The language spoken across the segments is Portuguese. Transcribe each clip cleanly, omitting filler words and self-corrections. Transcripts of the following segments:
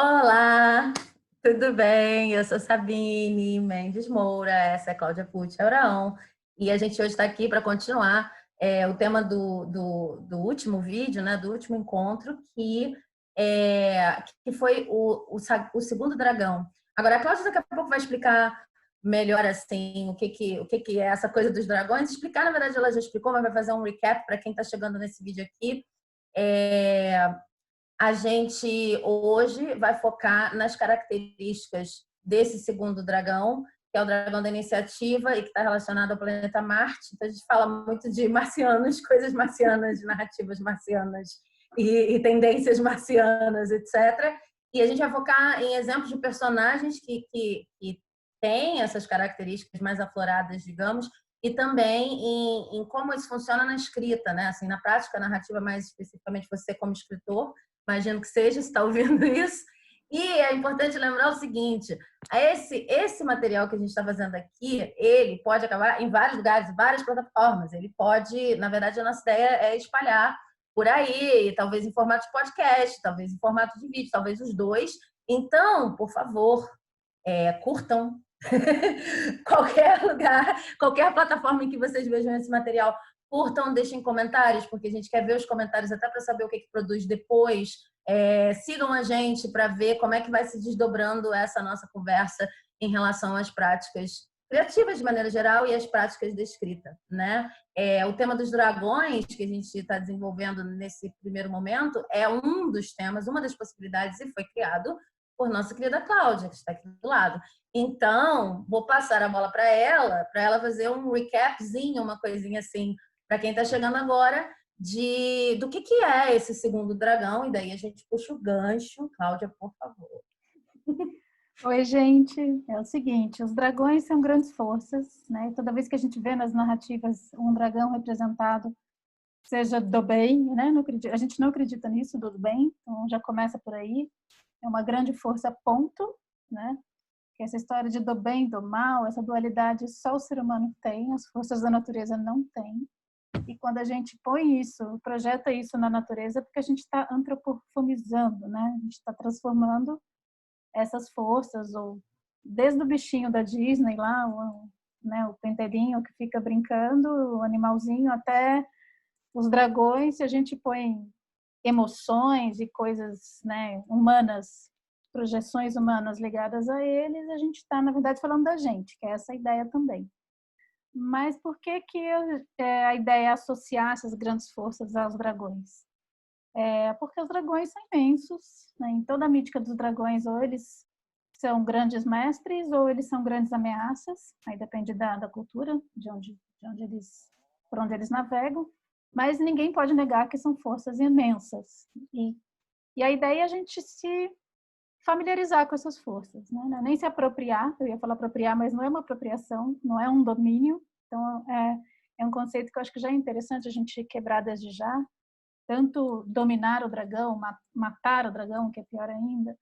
Olá, tudo bem? Eu sou Sabine Mendes Moura, essa é Cláudia Pucci Abraão, e a gente hoje está aqui para continuar o tema do último vídeo, né, do último encontro, que foi o segundo dragão. Agora, a Cláudia daqui a pouco vai explicar melhor assim o que é essa coisa dos dragões. Explicar, na verdade, ela já explicou, mas vai fazer um recap para quem está chegando nesse vídeo aqui. A gente hoje vai focar nas características desse segundo dragão, que é o dragão da iniciativa e que está relacionado ao planeta Marte. Então, a gente fala muito de marcianos, coisas marcianas, narrativas marcianas e tendências marcianas, etc. E a gente vai focar em exemplos de personagens que têm essas características mais afloradas, digamos, e também em como isso funciona na escrita, né? Assim, na prática narrativa, mais especificamente você como escritor, imagino que seja, se está ouvindo isso. E é importante lembrar o seguinte: esse material que a gente está fazendo aqui, ele pode acabar em vários lugares, em várias plataformas. Ele pode, na verdade, a nossa ideia é espalhar por aí, talvez em formato de podcast, talvez em formato de vídeo, talvez os dois. Então, por favor, curtam qualquer lugar, qualquer plataforma em que vocês vejam esse material, curtam, deixem comentários, porque a gente quer ver os comentários até para saber o que produz depois. Sigam a gente para ver como é que vai se desdobrando essa nossa conversa em relação às práticas criativas de maneira geral e às práticas de escrita, né? O tema dos dragões que a gente está desenvolvendo nesse primeiro momento é um dos temas, uma das possibilidades, e foi criado por nossa querida Cláudia, que está aqui do lado. Então, vou passar a bola para ela fazer um recapzinho, uma coisinha assim, para quem está chegando agora, do que é esse segundo dragão, e daí a gente puxa o gancho. Cláudia, por favor. Oi, gente. É o seguinte, os dragões são grandes forças, né? Toda vez que a gente vê nas narrativas um dragão representado, seja do bem, né? A gente não acredita nisso, do bem, então já começa por aí. É uma grande força, ponto, né? Que essa história de do bem, do mal, essa dualidade só o ser humano tem, as forças da natureza não têm. E quando a gente põe isso, projeta isso na natureza, é porque a gente está antropomorfizando, né? A gente está transformando essas forças, ou desde o bichinho da Disney lá, o pentelhinho que fica brincando, o animalzinho, até os dragões, se a gente põe emoções e coisas, né, humanas, projeções humanas ligadas a eles, a gente está, na verdade, falando da gente, que é essa ideia também. Mas por que a ideia é associar essas grandes forças aos dragões? Porque os dragões são imensos, né? Em toda a mítica dos dragões, ou eles são grandes mestres, ou eles são grandes ameaças, aí depende da cultura, por onde eles navegam, mas ninguém pode negar que são forças imensas. E a ideia é a gente se familiarizar com essas forças, né? Nem se apropriar, eu ia falar apropriar, mas não é uma apropriação, não é um domínio, então é um conceito que eu acho que já é interessante a gente quebrar desde já, tanto dominar o dragão, matar o dragão, que é pior ainda,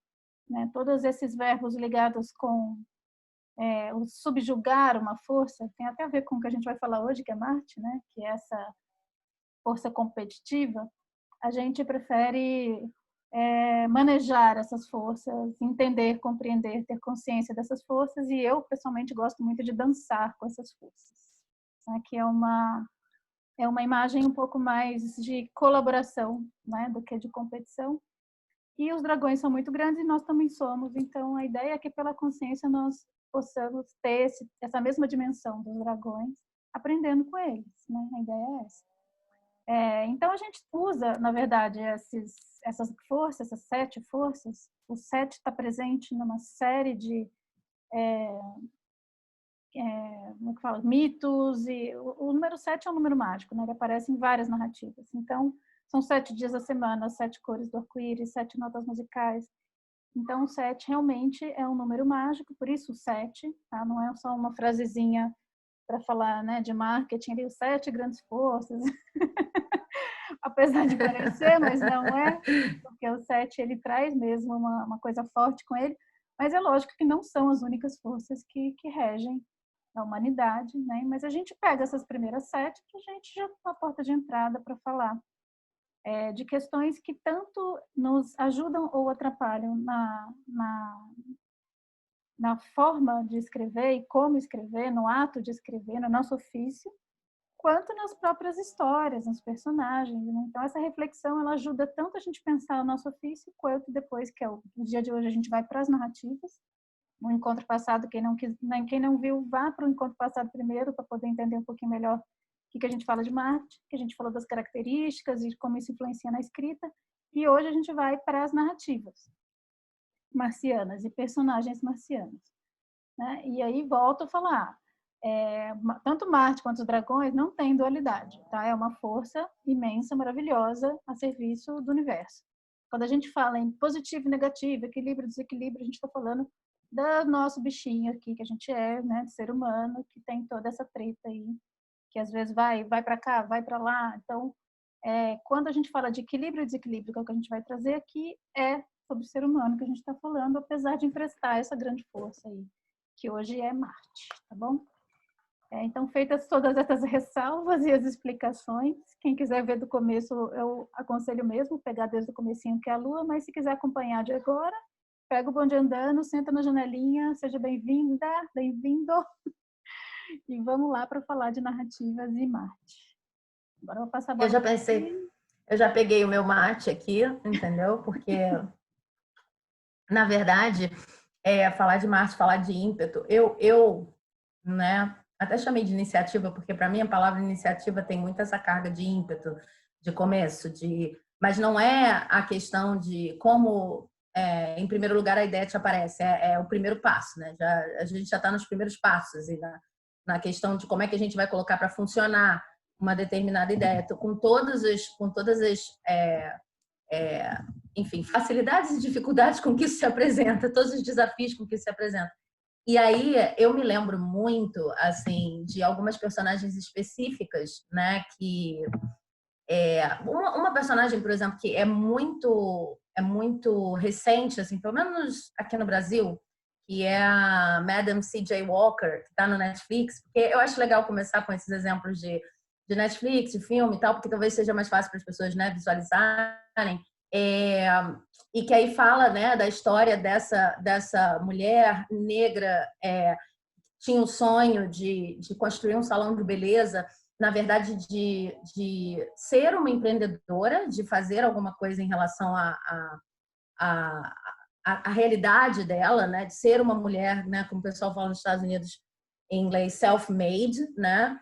né? Todos esses verbos ligados com o subjugar uma força, tem até a ver com o que a gente vai falar hoje, que é Marte, né? Que é essa força competitiva. A gente prefere manejar essas forças, entender, compreender, ter consciência dessas forças, e eu, pessoalmente, gosto muito de dançar com essas forças, né? Que é uma imagem um pouco mais de colaboração, né, do que de competição. E os dragões são muito grandes e nós também somos, então a ideia é que pela consciência nós possamos ter essa mesma dimensão dos dragões, aprendendo com eles, né? A ideia é essa. Então a gente usa, na verdade, essas forças, essas 7 forças. O 7 está presente numa série de como é que fala? Mitos, e o número 7 é um número mágico, né? Ele aparece em várias narrativas. Então, são 7 dias da semana, 7 cores do arco-íris, 7 notas musicais. Então, o 7 realmente é um número mágico, por isso o 7, tá? Não é só uma frasezinha para falar, né, de marketing, ali, os 7 grandes forças. Apesar de parecer, mas não é, porque o 7 ele traz mesmo uma coisa forte com ele, mas é lógico que não são as únicas forças que regem a humanidade, né? Mas a gente pega essas primeiras 7 para a gente já ter uma porta de entrada para falar de questões que tanto nos ajudam ou atrapalham na forma de escrever e como escrever, no ato de escrever, no nosso ofício, quanto nas próprias histórias, nos personagens. Né? Então, essa reflexão ela ajuda tanto a gente pensar o nosso ofício, quanto depois, que é o dia de hoje, a gente vai para as narrativas. No encontro passado, quem não viu, vá para o encontro passado primeiro, para poder entender um pouquinho melhor o que a gente fala de Marte, que a gente falou das características e como isso influencia na escrita. E hoje a gente vai para as narrativas marcianas e personagens marcianos. Né? E aí volto a falar, tanto Marte quanto os dragões não têm dualidade, tá? É uma força imensa, maravilhosa a serviço do universo. Quando a gente fala em positivo e negativo, equilíbrio e desequilíbrio, a gente está falando do nosso bichinho aqui, que a gente é, né, de ser humano, que tem toda essa treta aí, que às vezes vai para cá, vai para lá. Então, quando a gente fala de equilíbrio e desequilíbrio, que é o que a gente vai trazer aqui, é sobre o ser humano que a gente está falando, apesar de emprestar essa grande força aí, que hoje é Marte, tá bom? Então, feitas todas essas ressalvas e as explicações, quem quiser ver do começo, eu aconselho mesmo pegar desde o comecinho, que é a Lua, mas se quiser acompanhar de agora, pega o bonde andando, senta na janelinha, seja bem-vinda, bem-vindo, e vamos lá para falar de narrativas e Marte. Agora eu vou passar a bola. Eu já pensei, eu já peguei o meu mate aqui, entendeu? Porque, na verdade, falar de Marte, falar de ímpeto, né, até chamei de iniciativa, porque para mim a palavra iniciativa tem muito essa carga de ímpeto, de começo, mas não é a questão de como, em primeiro lugar, a ideia te aparece, é o primeiro passo, né? A gente já está nos primeiros passos e na questão de como é que a gente vai colocar para funcionar uma determinada ideia. Então, com todas as enfim, facilidades e dificuldades com que isso se apresenta, todos os desafios com que isso se apresenta. E aí eu me lembro muito, assim, de algumas personagens específicas, né, que uma personagem, por exemplo, que é muito recente, assim, pelo menos aqui no Brasil, que é a Madam C.J. Walker, que está no Netflix, porque eu acho legal começar com esses exemplos de Netflix, de filme e tal, porque talvez seja mais fácil para as pessoas, né, visualizarem. E que aí fala, né, da história dessa mulher negra, tinha o sonho de construir um salão de beleza, na verdade, de ser uma empreendedora, de fazer alguma coisa em relação à realidade dela, né, de ser uma mulher, né, como o pessoal fala nos Estados Unidos em inglês, self-made, né?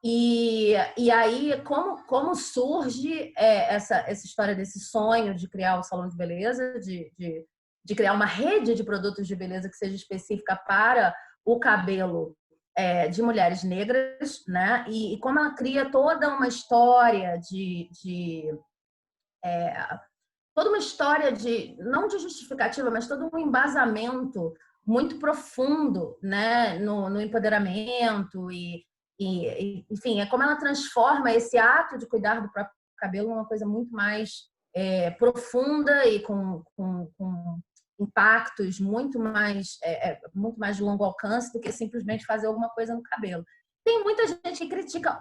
E aí, como surge essa história desse sonho de criar o salão de beleza, de criar uma rede de produtos de beleza que seja específica para o cabelo de mulheres negras, né? E como ela cria toda uma história toda uma história não de justificativa, mas todo um embasamento muito profundo, né? No empoderamento enfim, é como ela transforma esse ato de cuidar do próprio cabelo numa coisa muito mais profunda e com impactos muito mais de longo alcance do que simplesmente fazer alguma coisa no cabelo. Tem muita gente que critica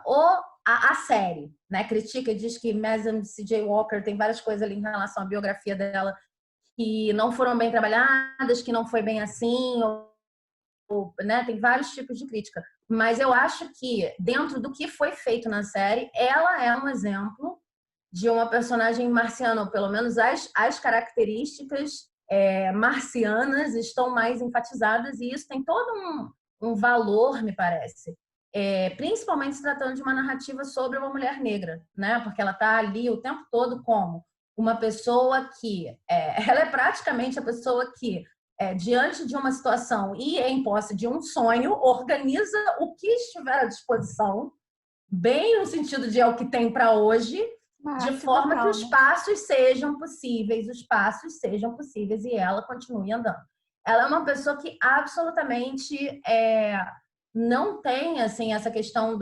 a série, né? Critica e diz que Madam C.J. Walker tem várias coisas ali em relação à biografia dela que não foram bem trabalhadas, que não foi bem assim, né? Tem vários tipos de crítica. Mas eu acho que, dentro do que foi feito na série, ela é um exemplo de uma personagem marciana, ou pelo menos as características marcianas estão mais enfatizadas, e isso tem todo um valor, me parece. Principalmente se tratando de uma narrativa sobre uma mulher negra, né? Porque ela está ali o tempo todo como uma pessoa que... ela é praticamente a pessoa que, diante de uma situação e em posse de um sonho, organiza o que estiver à disposição, bem no sentido de o que tem para hoje, de forma total, que os passos sejam possíveis, e ela continue andando. Ela é uma pessoa que absolutamente não tem, assim, essa questão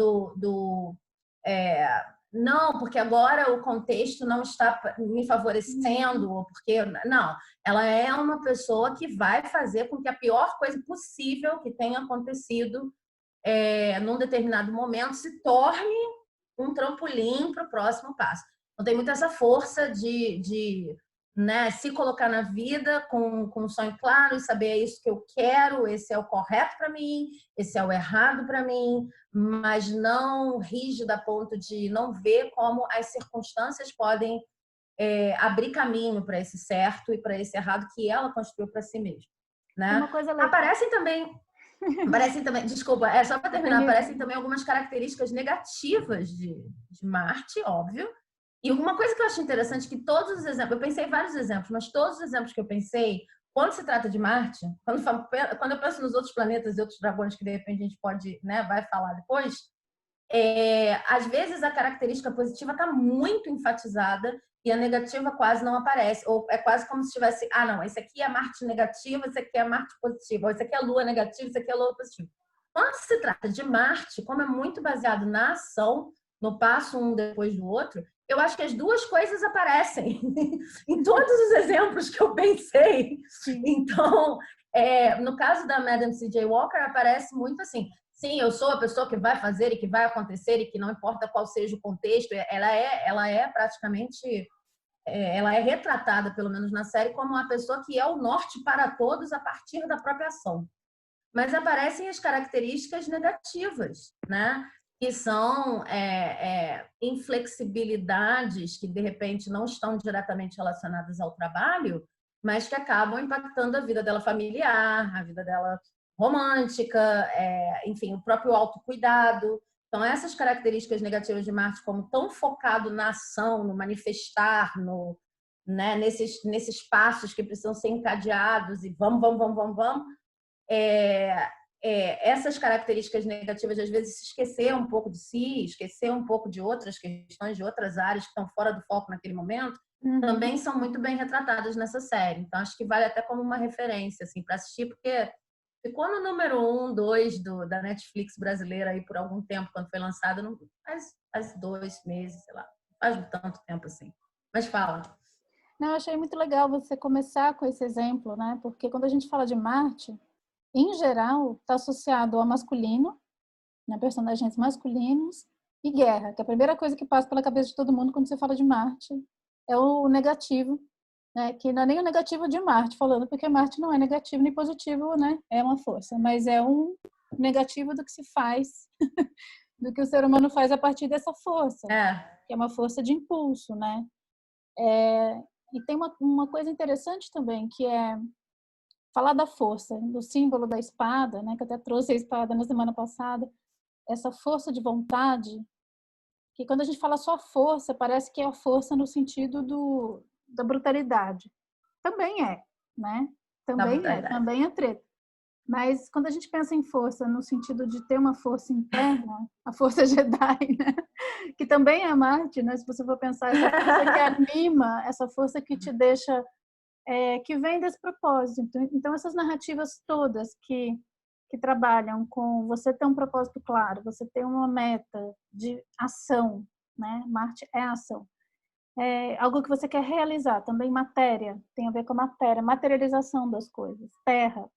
não, porque agora o contexto não está me favorecendo, porque não, ela é uma pessoa que vai fazer com que a pior coisa possível que tenha acontecido num determinado momento se torne um trampolim para o próximo passo. Então tem muito essa força de né, se colocar na vida com um sonho claro e saber é isso que eu quero, esse é o correto para mim, esse é o errado para mim, mas não rígida a ponto de não ver como as circunstâncias podem abrir caminho para esse certo e para esse errado que ela construiu para si mesma, Uma né? coisa legal. Aparecem também, desculpa, só para terminar, aparecem também algumas características negativas de Marte, óbvio. E uma coisa que eu acho interessante que todos os exemplos, eu pensei em vários exemplos, mas todos os exemplos que eu pensei, quando se trata de Marte, quando eu penso nos outros planetas e outros dragões que de repente a gente pode, né, vai falar depois, às vezes a característica positiva está muito enfatizada e a negativa quase não aparece. Ou é quase como se tivesse, não, esse aqui é Marte negativa, esse aqui é Marte positiva, ou esse aqui é Lua negativa, esse aqui é Lua positiva. Quando se trata de Marte, como é muito baseado na ação, no passo um depois do outro, eu acho que as duas coisas aparecem em todos os exemplos que eu pensei. Sim. Então, no caso da Madam C.J. Walker, aparece muito assim, sim, eu sou a pessoa que vai fazer e que vai acontecer e que não importa qual seja o contexto, ela é praticamente, ela é retratada, pelo menos na série, como uma pessoa que é o norte para todos a partir da própria ação. Mas aparecem as características negativas, né? Que são inflexibilidades que, de repente, não estão diretamente relacionadas ao trabalho, mas que acabam impactando a vida dela familiar, a vida dela romântica, enfim, o próprio autocuidado. Então, essas características negativas de Marte, como tão focado na ação, no manifestar, né, nesses passos que precisam ser encadeados e vamos, essas características negativas de, às vezes, se esquecer um pouco de si, esquecer um pouco de outras questões, de outras áreas que estão fora do foco naquele momento, também são muito bem retratadas nessa série. Então, acho que vale até como uma referência assim, para assistir, porque ficou no número 1, 2 da Netflix brasileira aí por algum tempo, quando foi lançado, não, faz 2 meses, sei lá, faz tanto tempo assim. Mas fala. Não, eu achei muito legal você começar com esse exemplo, né? Porque quando a gente fala de Marte, em geral, está associado ao masculino, né? Personagens masculinos, e guerra, que a primeira coisa que passa pela cabeça de todo mundo quando você fala de Marte é o negativo, né? Que não é nem o negativo de Marte falando, porque Marte não é negativo nem positivo, né? É uma força, mas é um negativo do que se faz, do que o ser humano faz a partir dessa força, que é uma força de impulso, né? E tem uma coisa interessante também, que é falar da força, do símbolo da espada, né? Que eu até trouxe a espada na semana passada, essa força de vontade, que quando a gente fala só força, parece que é a força no sentido da brutalidade. Também é, né? Também é treta. Mas quando a gente pensa em força no sentido de ter uma força interna, a força Jedi, né? Que também é Marte, né? Se você for pensar, essa força que anima, essa força que te deixa, que vem desse propósito. Então essas narrativas todas que trabalham com você ter um propósito claro, você ter uma meta de ação, né? Marte é ação. Algo que você quer realizar, também matéria, tem a ver com matéria, materialização das coisas, terra,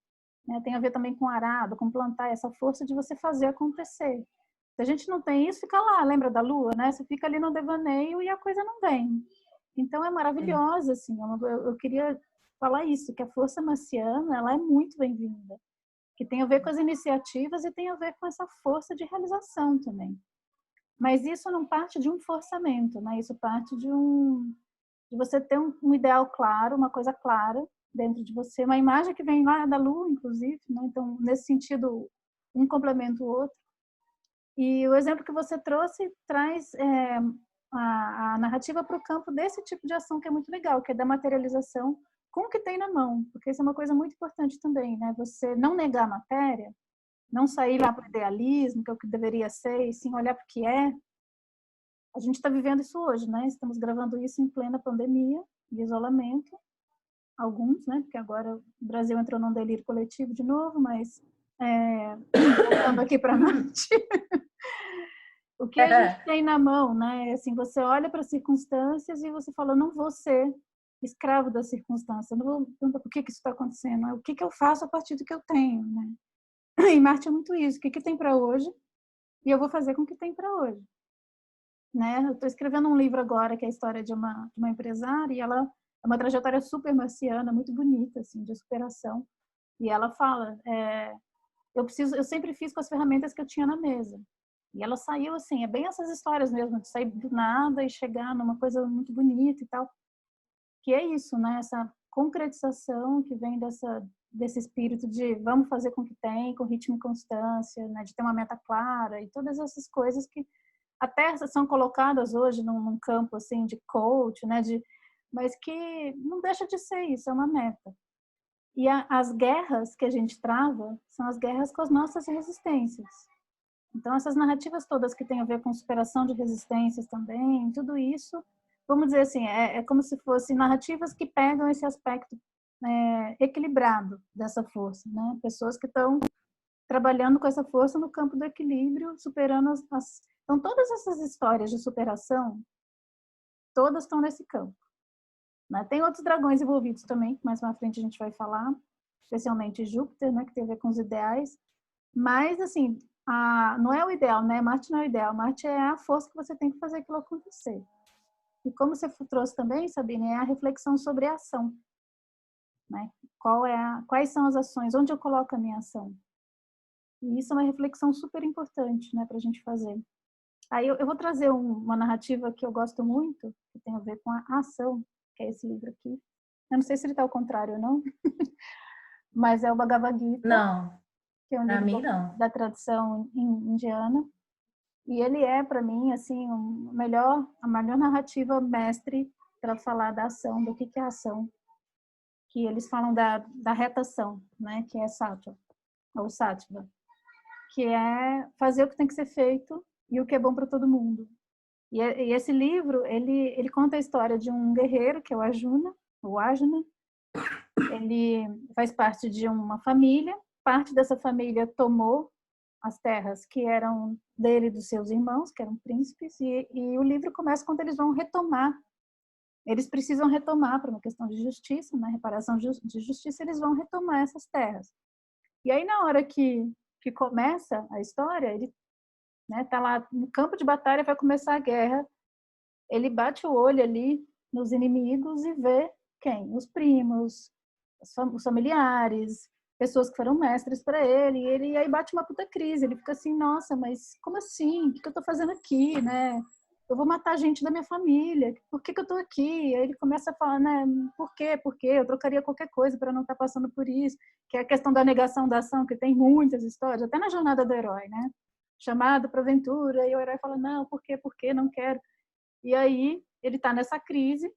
né? Tem a ver também com arado, com plantar, essa força de você fazer acontecer. Se a gente não tem isso, fica lá, lembra da lua, né? Você fica ali no devaneio e a coisa não vem. Então é maravilhosa, assim, eu queria falar isso, que a força marciana, ela é muito bem-vinda, que tem a ver com as iniciativas e tem a ver com essa força de realização também. Mas isso não parte de um forçamento, né? Isso parte de você ter um ideal claro, uma coisa clara dentro de você, uma imagem que vem lá da Lua, inclusive, né? Então, nesse sentido, um complementa o outro. E o exemplo que você trouxe traz a narrativa para o campo desse tipo de ação que é muito legal, que é da materialização com o que tem na mão, porque isso é uma coisa muito importante também, né? Você não negar a matéria, não sair lá para o idealismo, que é o que deveria ser, e sim olhar para o que é. A gente está vivendo isso hoje, né? Estamos gravando isso em plena pandemia, de isolamento, alguns, né? Porque agora o Brasil entrou num delírio coletivo de novo, mas voltando aqui para Marte, o que a gente tem na mão, né? Assim, você olha para as circunstâncias e você fala, não vou ser escravo da circunstância, não vou perguntar por que isso está acontecendo, o que eu faço a partir do que eu tenho, né? E Marte é muito isso, o que tem para hoje e eu vou fazer com o que tem para hoje. né? Eu estou escrevendo um livro agora que é a história de uma empresária e ela é uma trajetória super marciana, muito bonita, assim, de superação. E ela fala, eu sempre fiz com as ferramentas que eu tinha na mesa. E ela saiu assim, é bem essas histórias mesmo, de sair do nada e chegar numa coisa muito bonita e tal. Que é isso, né? Essa concretização que vem desse espírito de vamos fazer com o que tem, com ritmo e constância, né? De ter uma meta clara e todas essas coisas que até são colocadas hoje num campo assim de coach, né? Mas que não deixa de ser isso, é uma meta. E as guerras que a gente trava são as guerras com as nossas resistências. Então, essas narrativas todas que têm a ver com superação de resistências também, tudo isso, vamos dizer assim, é como se fossem narrativas que pegam esse aspecto equilibrado dessa força, né? Pessoas que estão trabalhando com essa força no campo do equilíbrio, superando Então, todas essas histórias de superação, todas estão nesse campo. Né? Tem outros dragões envolvidos também, que mais na frente a gente vai falar, especialmente Júpiter, né, que tem a ver com os ideais. Mas, assim, não é o ideal, né? Marte não é o ideal. Marte é a força que você tem que fazer aquilo acontecer. E como você trouxe também, Sabine, é a reflexão sobre a ação. Né? Quais são as ações? Onde eu coloco a minha ação? E isso é uma reflexão super importante, né, para a gente fazer. Aí eu vou trazer uma narrativa que eu gosto muito, que tem a ver com a ação, que é esse livro aqui. Eu não sei se ele está ao contrário ou não, mas é o Bhagavad Gita. Não, Que é um para livro mim não. da tradição indiana. E ele é, para mim, assim, a melhor narrativa mestre para falar da ação, do que é a ação. Que eles falam da retação, né? Que é sattva, ou sattva. Que é fazer o que tem que ser feito e o que é bom para todo mundo. E esse livro, ele conta a história de um guerreiro, que é o Arjuna. Ele faz parte de uma família. Parte dessa família tomou as terras que eram dele e dos seus irmãos, que eram príncipes, e o livro começa quando eles vão retomar. Eles precisam retomar, por uma questão de justiça, né, reparação de justiça, eles vão retomar essas terras. E aí, na hora que começa a história, ele tá lá no campo de batalha, vai começar a guerra, ele bate o olho ali nos inimigos e vê quem? Os primos, os familiares, pessoas que foram mestres para ele, e ele aí bate uma puta crise, ele fica assim, nossa, mas como assim? O que eu tô fazendo aqui, né? Eu vou matar gente da minha família, por que eu tô aqui? Aí ele começa a falar, né, por quê? Por quê? Eu trocaria qualquer coisa para não estar passando por isso, que é a questão da negação da ação, que tem muitas histórias, até na jornada do herói, né? Chamado para aventura, e o herói fala, não, por quê? Por quê? Não quero. E aí ele está nessa crise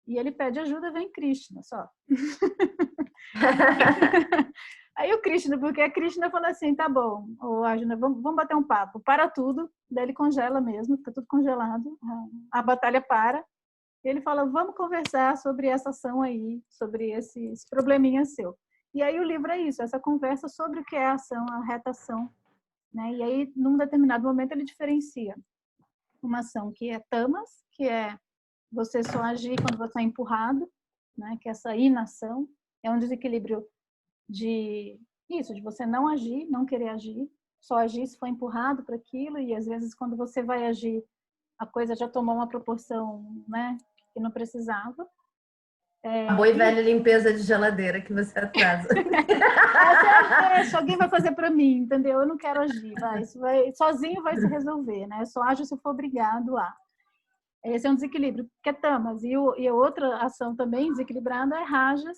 e ele pede ajuda, vem Krishna só. Aí o Krishna, porque a Krishna fala assim, tá bom, Arjuna, vamos bater um papo, para tudo, daí ele congela mesmo, fica tudo congelado, a batalha para, e ele fala, vamos conversar sobre essa ação aí, sobre esse probleminha seu. E aí o livro é isso, essa conversa sobre o que é a ação, a retação, né? E aí, num determinado momento, ele diferencia uma ação que é tamas, que é você só agir quando você é empurrado, né? Que é essa inação, é um desequilíbrio de você não agir, não querer agir, só agir se for empurrado para aquilo, e às vezes quando você vai agir, a coisa já tomou uma proporção, né, que não precisava. A boa e velha limpeza de geladeira que você atrasa. Alguém vai fazer para mim, entendeu? Eu não quero agir, sozinho vai se resolver, né? Só ajo se for obrigado a. Esse é um desequilíbrio, que é tamas. E a outra ação também desequilibrada é rajas,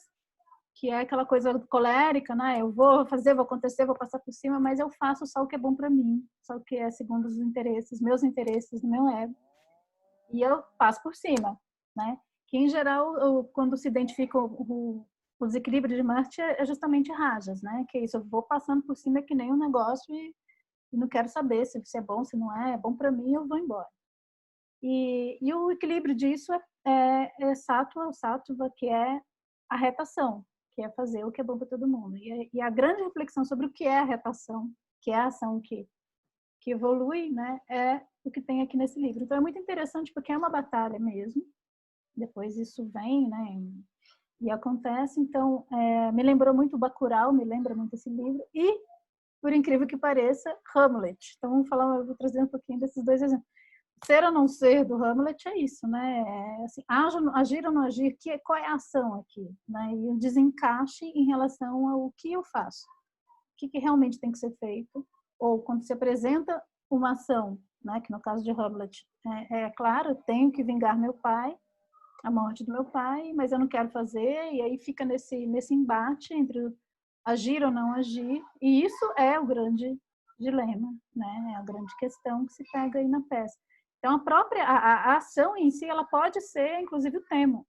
que é aquela coisa colérica, né? Eu vou fazer, vou acontecer, vou passar por cima, mas eu faço só o que é bom para mim, só o que é segundo os interesses, meus interesses, meu ego. E eu passo por cima, né? Que em geral, quando se identifica o desequilíbrio de Marte é justamente rajas, né? Que é isso, eu vou passando por cima que nem um negócio e não quero saber se é bom, se não é bom para mim, eu vou embora. E o equilíbrio disso é sattva, que é a retação, que é fazer o que é bom para todo mundo. E a grande reflexão sobre o que é a retação, que é a ação que evolui, né, é o que tem aqui nesse livro. Então é muito interessante porque é uma batalha mesmo. Depois isso vem, né, e acontece. Então me lembrou muito Bacurau, me lembra muito esse livro. E, por incrível que pareça, Hamlet. Então eu vou trazer um pouquinho desses dois exemplos. ser ou não ser do Hamlet é isso, né? É, assim, agir ou não agir, qual é a ação aqui? Né? E o desencaixe em relação ao que eu faço. O que realmente tem que ser feito? Ou quando se apresenta uma ação, né? Que no caso de Hamlet, é claro, tenho que vingar meu pai, a morte do meu pai, mas eu não quero fazer, e aí fica nesse embate entre agir ou não agir, e isso é o grande dilema, né? É a grande questão que se pega aí na peça. Então, a ação em si, ela pode ser, inclusive, o tema,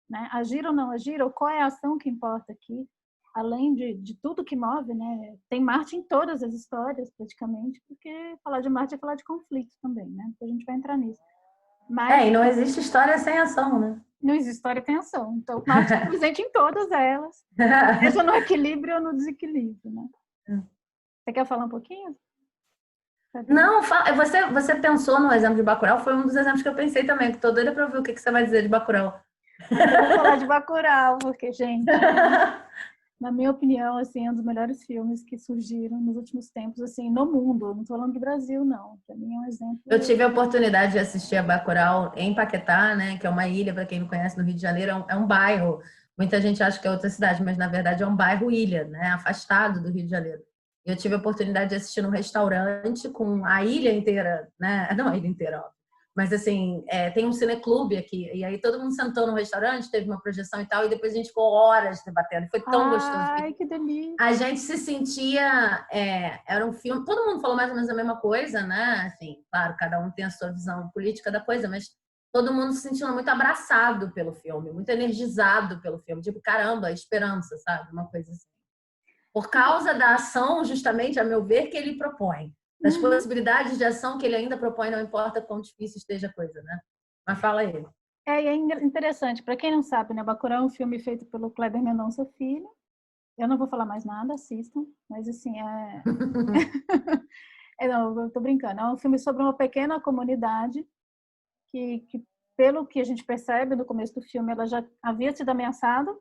né? Agir ou não agir, ou qual é a ação que importa aqui, além de tudo que move, né? Tem Marte em todas as histórias, praticamente, porque falar de Marte é falar de conflito também, né? Então, a gente vai entrar nisso. Mas E não existe história sem ação, né? não existe história tem ação. Então, Marte está presente em todas elas, seja no equilíbrio ou no desequilíbrio, né? Você quer falar um pouquinho? Não, você pensou no exemplo de Bacurau, foi um dos exemplos que eu pensei também, que tô doida pra ver o que você vai dizer de Bacurau. Então, eu vou falar de Bacurau, porque, gente, na minha opinião, assim, é um dos melhores filmes que surgiram nos últimos tempos, assim, no mundo. Não estou falando do Brasil, não. Para mim é um exemplo. Eu tive a oportunidade de assistir a Bacurau em Paquetá, né, que é uma ilha, para quem não conhece, no Rio de Janeiro, é um bairro. Muita gente acha que é outra cidade, mas na verdade é um bairro ilha, né, afastado do Rio de Janeiro. Eu tive a oportunidade de assistir num restaurante com a ilha inteira, né? Não a ilha inteira, ó. Mas assim, tem um cineclube aqui, e aí todo mundo sentou no restaurante, teve uma projeção e tal, e depois a gente ficou horas debatendo. Foi tão gostoso. Ai, que delícia! A gente se sentia, era um filme, todo mundo falou mais ou menos a mesma coisa, né? Assim, claro, cada um tem a sua visão política da coisa, mas todo mundo se sentindo muito abraçado pelo filme, muito energizado pelo filme, tipo, caramba, esperança, sabe? Uma coisa assim. Por causa da ação, justamente, a meu ver, que ele propõe. Das possibilidades de ação que ele ainda propõe, não importa quão difícil esteja a coisa, né? Mas fala aí. E é interessante, para quem não sabe, né, Bacurau é um filme feito pelo Kleber Mendonça Filho. Eu não vou falar mais nada, assistam, mas assim, não, eu tô brincando. É um filme sobre uma pequena comunidade que, pelo que a gente percebe no começo do filme, ela já havia sido ameaçada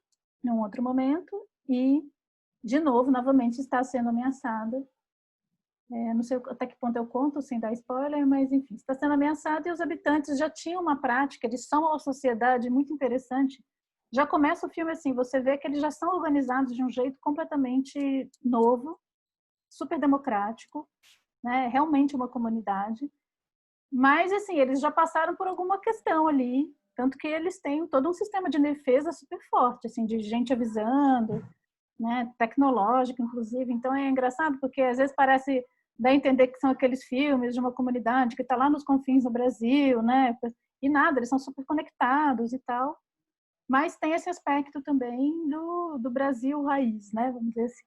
em um outro momento e, de novo, novamente está sendo ameaçada. Não sei até que ponto eu conto, sem dar spoiler, mas enfim, está sendo ameaçada e os habitantes já tinham uma prática, eles são uma sociedade muito interessante. Já começa o filme assim, você vê que eles já são organizados de um jeito completamente novo, super democrático, né? Realmente uma comunidade. Mas, assim, eles já passaram por alguma questão ali, tanto que eles têm todo um sistema de defesa super forte, assim, de gente avisando, né, tecnológico, inclusive. Então, é engraçado, porque às vezes parece dar a entender que são aqueles filmes de uma comunidade que está lá nos confins do Brasil, né, e nada, eles são super conectados e tal. Mas tem esse aspecto também do Brasil raiz, né, vamos dizer assim.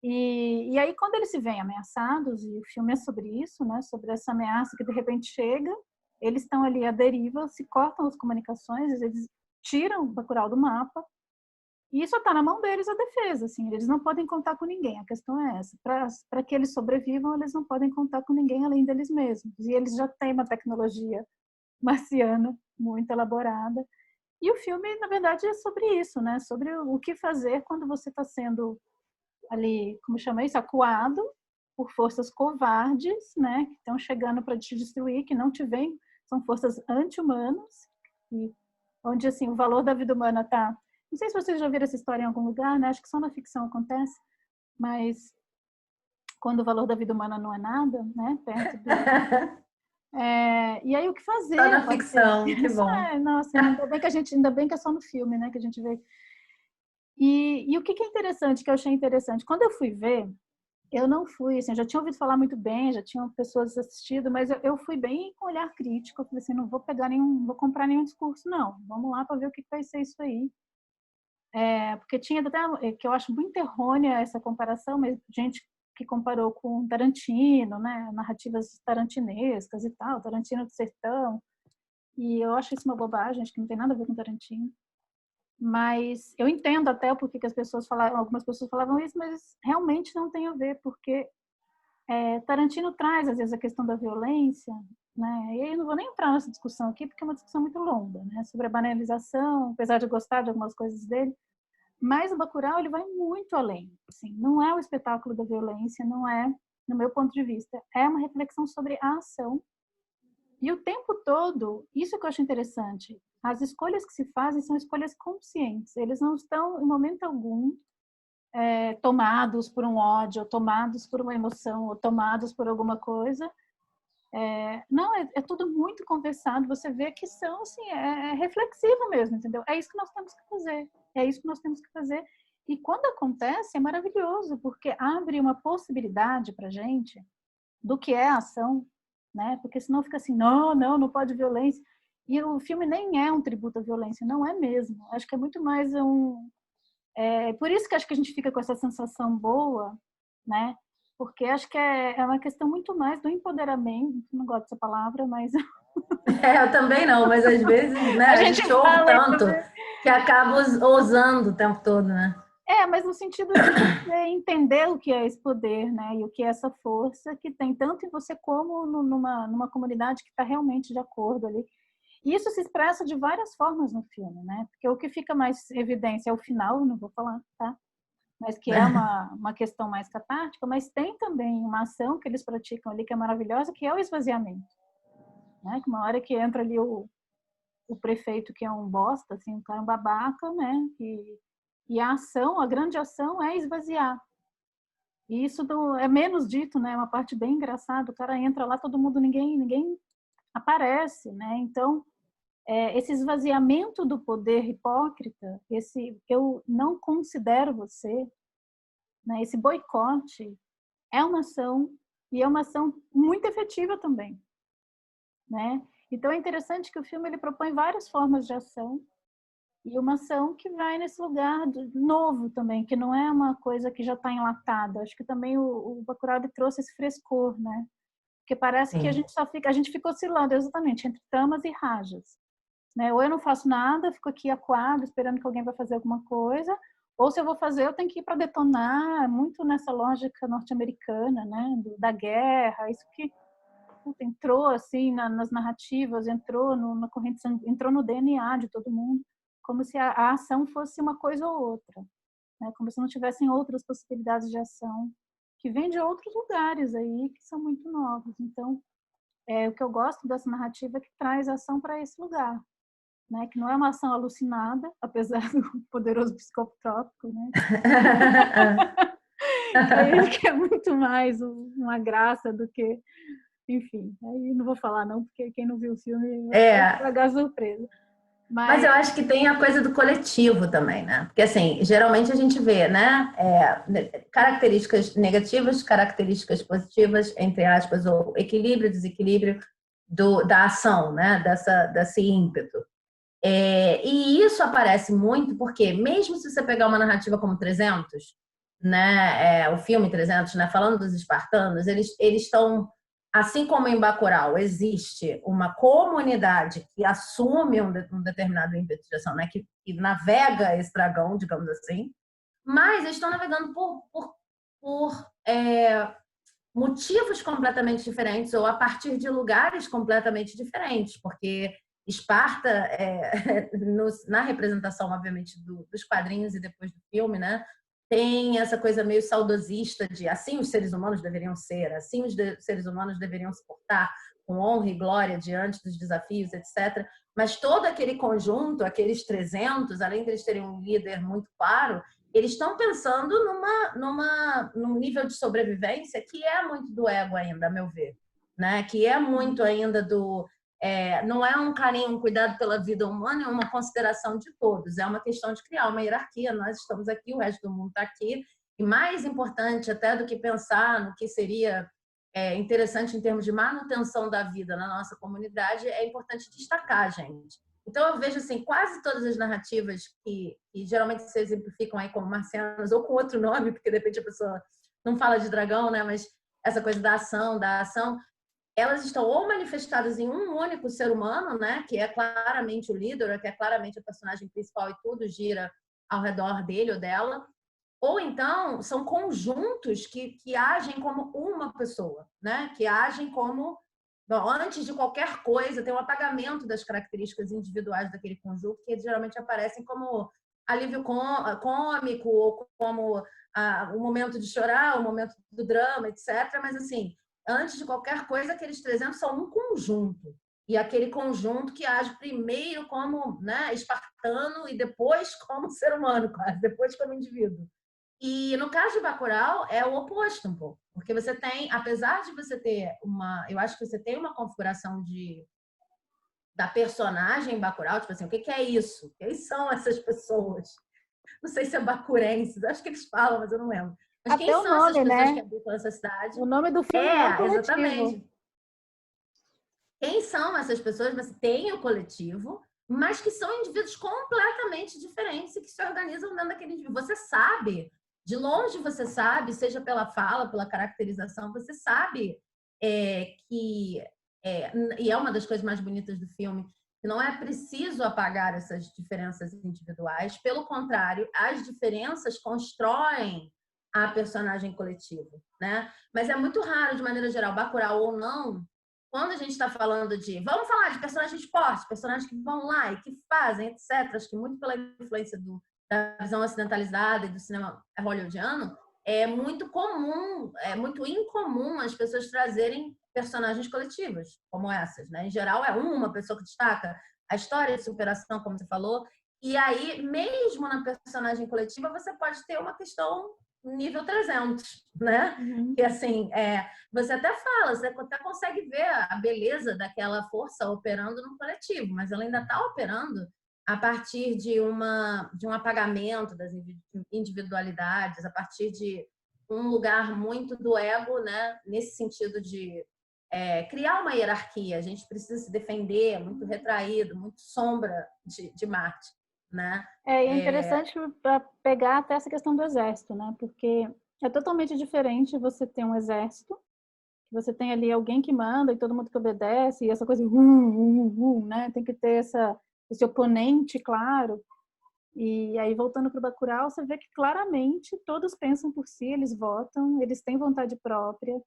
E aí, quando eles se veem ameaçados, e o filme é sobre isso, né, sobre essa ameaça que de repente chega, eles estão ali à deriva, se cortam as comunicações, eles tiram o Bacurau do mapa, e só está na mão deles a defesa, assim, eles não podem contar com ninguém, a questão é essa. Para que eles sobrevivam, eles não podem contar com ninguém além deles mesmos. E eles já têm uma tecnologia marciana muito elaborada. E o filme, na verdade, é sobre isso, né? Sobre o que fazer quando você está sendo ali, como chama isso, acuado por forças covardes, né, que estão chegando para te destruir, que não te veem, são forças anti-humanas, onde assim o valor da vida humana está. Não sei se vocês já viram essa história em algum lugar, né? Acho que só na ficção acontece, mas quando o valor da vida humana não é nada, né, perto do e aí o que fazer? Só na ficção, que bom. Nossa, ainda bem que é só no filme, né, que a gente vê. E o que é interessante, que eu achei interessante, quando eu fui ver, eu não fui, assim, eu já tinha ouvido falar muito bem, já tinham pessoas assistido, mas eu fui bem com olhar crítico, eu falei assim, não vou pegar não vou comprar nenhum discurso, não, vamos lá para ver o que vai ser isso aí. Porque tinha até, que eu acho muito errônea essa comparação, mas gente que comparou com Tarantino, né, narrativas tarantinescas e tal, Tarantino do Sertão, e eu acho isso uma bobagem, acho que não tem nada a ver com Tarantino. Mas eu entendo até o porquê que as pessoas falavam, algumas pessoas falavam isso, mas realmente não tem a ver, porque Tarantino traz às vezes a questão da violência, né? E aí eu não vou nem entrar nessa discussão aqui, porque é uma discussão muito longa, né? Sobre a banalização, apesar de eu gostar de algumas coisas dele, mas o Bacurau ele vai muito além. Assim, não é o espetáculo da violência, não é, no meu ponto de vista, é uma reflexão sobre a ação E o tempo todo, isso que eu acho interessante, as escolhas que se fazem são escolhas conscientes. Eles não estão, em momento algum, tomados por um ódio, ou tomados por uma emoção, ou tomados por alguma coisa. Não, é tudo muito conversado. Você vê que são, assim, reflexivo mesmo, entendeu? É isso que nós temos que fazer. É isso que nós temos que fazer. E quando acontece, é maravilhoso, porque abre uma possibilidade para gente do que é a ação, né? Porque senão fica assim, não pode violência. E o filme nem é um tributo à violência, não é mesmo. Acho que é muito mais por isso que acho que a gente fica com essa sensação boa, né? Porque acho que é uma questão muito mais do empoderamento, não gosto dessa palavra, mas Eu também não, mas às vezes, né, a a gente gente ouve fala isso, tanto né? que acaba usando o tempo todo, né? Mas no sentido de você entender o que é esse poder, né? E o que é essa força que tem tanto em você como numa comunidade que está realmente de acordo ali. E isso se expressa de várias formas no filme, né? Porque o que fica mais evidência é o final, não vou falar, tá? Mas que é uma questão mais catártica, mas tem também uma ação que eles praticam ali que é maravilhosa, que é o esvaziamento, né? Que uma hora que entra ali o prefeito, que é um bosta, assim, um cara um babaca, né? E a ação, a grande ação é esvaziar. E isso é menos dito, né? É uma parte bem engraçada. O cara entra lá, todo mundo, ninguém aparece, né? Então, esse esvaziamento do poder hipócrita, esse eu não considero você, né? Esse boicote é uma ação e é uma ação muito efetiva também, né? Então é interessante que o filme ele propõe várias formas de ação e uma ação que vai nesse lugar novo também, que não é uma coisa que já está enlatada. Acho que também o Bacurau trouxe esse frescor, né? Porque parece que Sim. a gente fica oscilando exatamente entre tamas e rajas, né? Ou eu não faço nada, fico aqui acuado esperando que alguém vai fazer alguma coisa, ou se eu vou fazer, eu tenho que ir para detonar, muito nessa lógica norte-americana, né? Da guerra, isso que entrou assim nas narrativas, entrou na corrente, entrou no DNA de todo mundo, como se a ação fosse uma coisa ou outra, né? Como se não tivessem outras possibilidades de ação que vêm de outros lugares aí que são muito novos. Então, o que eu gosto dessa narrativa é que traz a ação para esse lugar, né? Que não é uma ação alucinada, apesar do poderoso psicotrópico, né? Que é muito mais uma graça do que, enfim, aí não vou falar não, porque quem não viu o filme vai É, estragar a surpresa. mas Mas eu acho que tem a coisa do coletivo também, né? Porque, assim, geralmente a gente vê, né? Características negativas, características positivas, entre aspas, ou equilíbrio, desequilíbrio da ação, né? Desse ímpeto. E isso aparece muito porque, mesmo se você pegar uma narrativa como 300, né? O filme 300, né? Falando dos espartanos, eles estão assim como em Bacurau existe uma comunidade que assume um determinado ímpeto de ação, né, que navega esse dragão, digamos assim, mas eles estão navegando por motivos completamente diferentes ou a partir de lugares completamente diferentes, porque Esparta, na representação, obviamente, dos quadrinhos e depois do filme, né, tem essa coisa meio saudosista de assim os seres humanos deveriam ser, assim os seres humanos deveriam se portar com honra e glória diante dos desafios, etc. Mas todo aquele conjunto, aqueles 300, além de eles terem um líder muito claro, eles estão pensando num nível de sobrevivência que é muito do ego ainda, a meu ver, né? Que é muito ainda não é um carinho, um cuidado pela vida humana, é uma consideração de todos. É uma questão de criar uma hierarquia. Nós estamos aqui, o resto do mundo está aqui. E mais importante até do que pensar no que seria interessante em termos de manutenção da vida na nossa comunidade, é importante destacar, gente. Então, eu vejo assim, quase todas as narrativas que geralmente se exemplificam aí como marcianos ou com outro nome, porque de repente a pessoa não fala de dragão, né? Mas essa coisa da ação, elas estão ou manifestadas em um único ser humano, né, que é claramente o líder, que é claramente o personagem principal e tudo gira ao redor dele ou dela, ou então são conjuntos que agem como uma pessoa, né, que agem como, bom, antes de qualquer coisa, tem um apagamento das características individuais daquele conjunto, que geralmente aparecem como alívio cômico, ou como o momento de chorar, o momento do drama, etc. Mas, assim, antes de qualquer coisa, aqueles 300 são um conjunto, e aquele conjunto que age primeiro como, né, espartano e depois como ser humano, quase, depois como indivíduo. E no caso de Bacurau é o oposto um pouco, porque você tem, apesar de você ter eu acho que você tem uma configuração da personagem Bacurau, tipo assim, o que é isso? Quem são essas pessoas? Não sei se é bacurenses, acho que eles falam, mas eu não lembro. Mas quem Até o são essas nome, pessoas que né? habitam essa cidade? O nome do filme é O Coletivo. Exatamente. Quem são essas pessoas? Você tem o coletivo, mas que são indivíduos completamente diferentes e que se organizam dentro daquele indivíduo. Você sabe, de longe você sabe, seja pela fala, pela caracterização, você sabe que e é uma das coisas mais bonitas do filme, que não é preciso apagar essas diferenças individuais, pelo contrário, as diferenças constroem a personagem coletiva, né? Mas é muito raro, de maneira geral, Bacurau ou não, quando a gente está falando vamos falar de personagens de esporte, personagens que vão lá e que fazem, etc. Acho que muito pela influência da visão ocidentalizada e do cinema hollywoodiano, é muito comum, é muito incomum as pessoas trazerem personagens coletivas como essas, né? Em geral, é uma pessoa que destaca a história de superação, como você falou, e aí, mesmo na personagem coletiva, você pode ter uma questão nível 300, né? Uhum. Que assim, você até fala, você até consegue ver a beleza daquela força operando no coletivo, mas ela ainda está operando a partir de um apagamento das individualidades, a partir de um lugar muito do ego, né? Nesse sentido de criar uma hierarquia. A gente precisa se defender, muito retraído, muito sombra de Marte, né? É interessante para pegar até essa questão do exército, né? Porque é totalmente diferente você ter um exército, você tem ali alguém que manda e todo mundo que obedece, e essa coisa, né? Tem que ter esse oponente, claro. E aí, voltando para o Bacurau, você vê que claramente todos pensam por si, eles votam, eles têm vontade própria,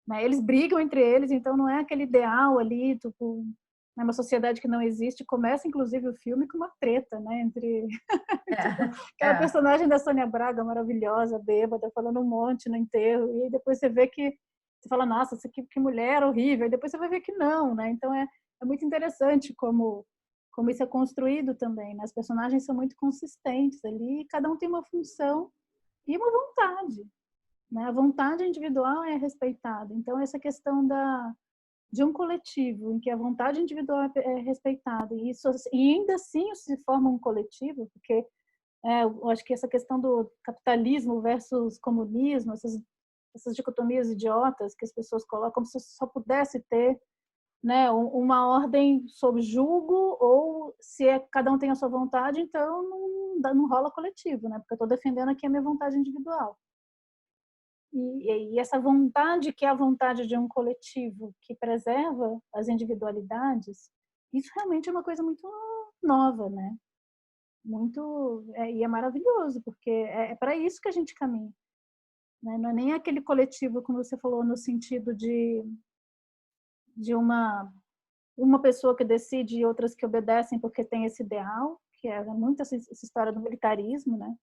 né? Eles brigam entre eles, então não é aquele ideal ali, tipo, uma sociedade que não existe. Começa, inclusive, o filme com uma treta, né? Entre tipo, aquela personagem da Sônia Braga, maravilhosa, bêbada, falando um monte no enterro, e depois você vê que você fala, nossa, que mulher horrível, e depois você vai ver que não, né? Então é muito interessante como isso é construído também, né? As personagens são muito consistentes ali, e cada um tem uma função e uma vontade, né? A vontade individual é respeitada. Então essa questão de um coletivo em que a vontade individual é respeitada e isso e ainda assim se forma um coletivo, porque eu acho que essa questão do capitalismo versus comunismo, essas dicotomias idiotas que as pessoas colocam, como se só pudesse ter, né, uma ordem sob julgo, ou se cada um tem a sua vontade, então não rola coletivo, né? Porque eu estou defendendo aqui a minha vontade individual. E essa vontade, que é a vontade de um coletivo que preserva as individualidades, isso realmente é uma coisa muito nova, né? E é maravilhoso, porque é para isso que a gente caminha, né? Não é nem aquele coletivo, como você falou, no sentido de uma pessoa que decide e outras que obedecem porque tem esse ideal, que é muito essa história do militarismo, né?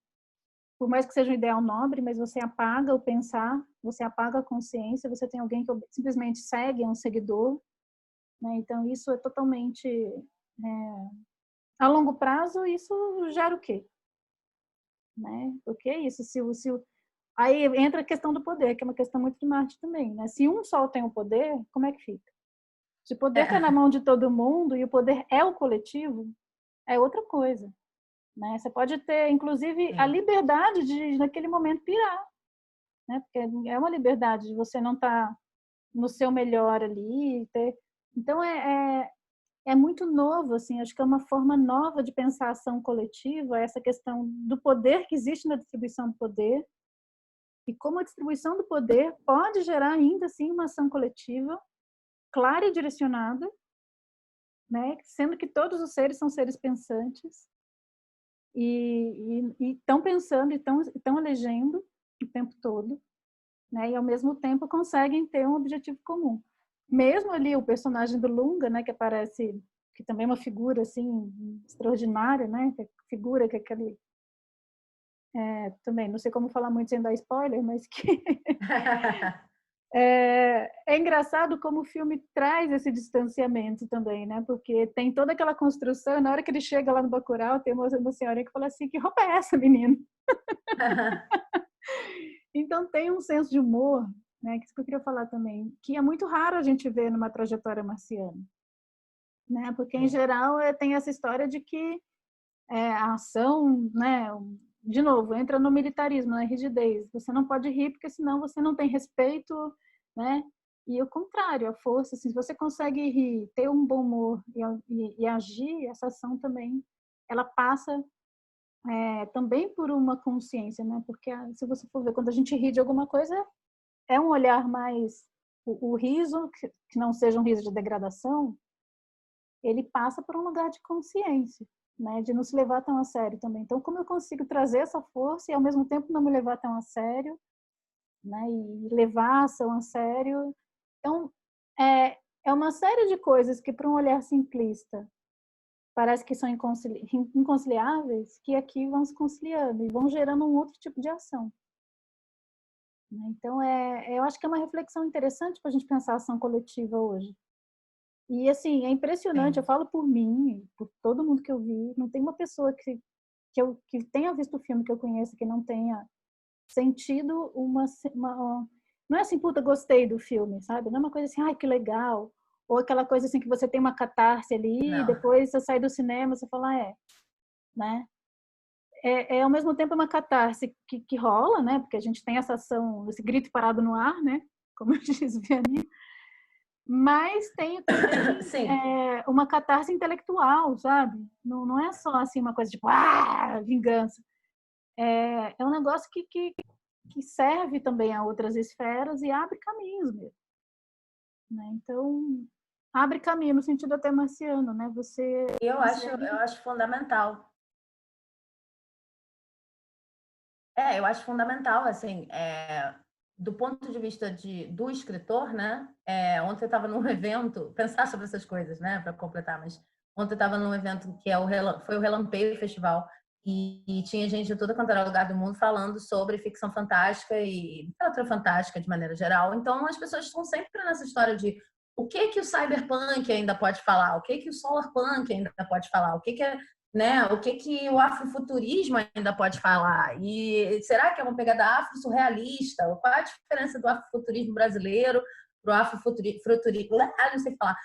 Por mais que seja um ideal nobre, mas você apaga o pensar, você apaga a consciência, você tem alguém que simplesmente segue, é um seguidor, né? Então isso é totalmente a longo prazo, isso gera o quê? Né? Porque é isso, aí entra a questão do poder, que é uma questão muito de Marte também, né? Se um só tem o poder, como é que fica? Se o poder está na mão de todo mundo e o poder é o coletivo, é outra coisa, né? Você pode ter, inclusive, a liberdade de, naquele momento, pirar, né? Porque é uma liberdade de você não estar no seu melhor ali. Então, é muito novo, assim, acho que é uma forma nova de pensar a ação coletiva, essa questão do poder que existe na distribuição do poder, e como a distribuição do poder pode gerar ainda assim uma ação coletiva clara e direcionada, né? Sendo que todos os seres são seres pensantes e estão pensando e estão elegendo o tempo todo, né? E ao mesmo tempo conseguem ter um objetivo comum. Mesmo ali o personagem do Lunga, né, que aparece, que também é uma figura assim extraordinária, né? Que figura que aquele também não sei como falar muito sem dar spoiler, mas que É engraçado como o filme traz esse distanciamento também, né? Porque tem toda aquela construção, na hora que ele chega lá no Bacurau, tem uma senhora que fala assim, que roupa é essa, menino? Então tem um senso de humor, né? Que isso que eu queria falar também, que é muito raro a gente ver numa trajetória marciana, né? Porque em geral tem essa história de que a ação, né? De novo, entra no militarismo, na rigidez. Você não pode rir porque senão você não tem respeito, né? E o contrário, a força, assim, se você consegue rir, ter um bom humor e agir, essa ação também, ela passa também por uma consciência, né? Porque se você for ver, quando a gente ri de alguma coisa, é um olhar mais... O riso, que não seja um riso de degradação, ele passa por um lugar de consciência, né? De não se levar tão a sério também. Então, como eu consigo trazer essa força e, ao mesmo tempo, não me levar tão a sério, né? E levar a ação a sério. Então, é uma série de coisas que, para um olhar simplista, parece que são inconciliáveis, que aqui vão se conciliando e vão gerando um outro tipo de ação. Então, eu acho que é uma reflexão interessante para a gente pensar a ação coletiva hoje. E, assim, é impressionante, eu falo por mim, por todo mundo que eu vi, não tem uma pessoa que tenha visto o filme que eu conheço que não tenha sentido não é assim, puta, gostei do filme, sabe? Não é uma coisa assim, ai, que legal. Ou aquela coisa assim que você tem uma catarse ali, e Não. depois você sai do cinema, você fala, né? Ao mesmo tempo uma catarse que rola, né? Porque a gente tem essa ação, esse grito parado no ar, né? Como eu disse, Vianney. Mas tem também Sim. uma catarse intelectual, sabe? Não é só assim uma coisa tipo, vingança. É um negócio que serve também a outras esferas e abre caminhos mesmo, né? Então, abre caminho no sentido até marciano, né? Você Eu consegue... acho fundamental. Eu acho fundamental, assim, do ponto de vista do escritor, né? Ontem eu estava num evento, pensar sobre essas coisas, né? Para completar, mas ontem eu estava num evento que foi o Relampeio Festival e tinha gente de todo quanto era lugar do mundo falando sobre ficção fantástica e literatura fantástica de maneira geral. Então as pessoas estão sempre nessa história de o que o cyberpunk ainda pode falar, o que o solarpunk ainda pode falar, o que né? O que o afrofuturismo ainda pode falar? E será que é uma pegada afro-surrealista? Qual é a diferença do afrofuturismo brasileiro para o afrofuturismo? Não sei falar.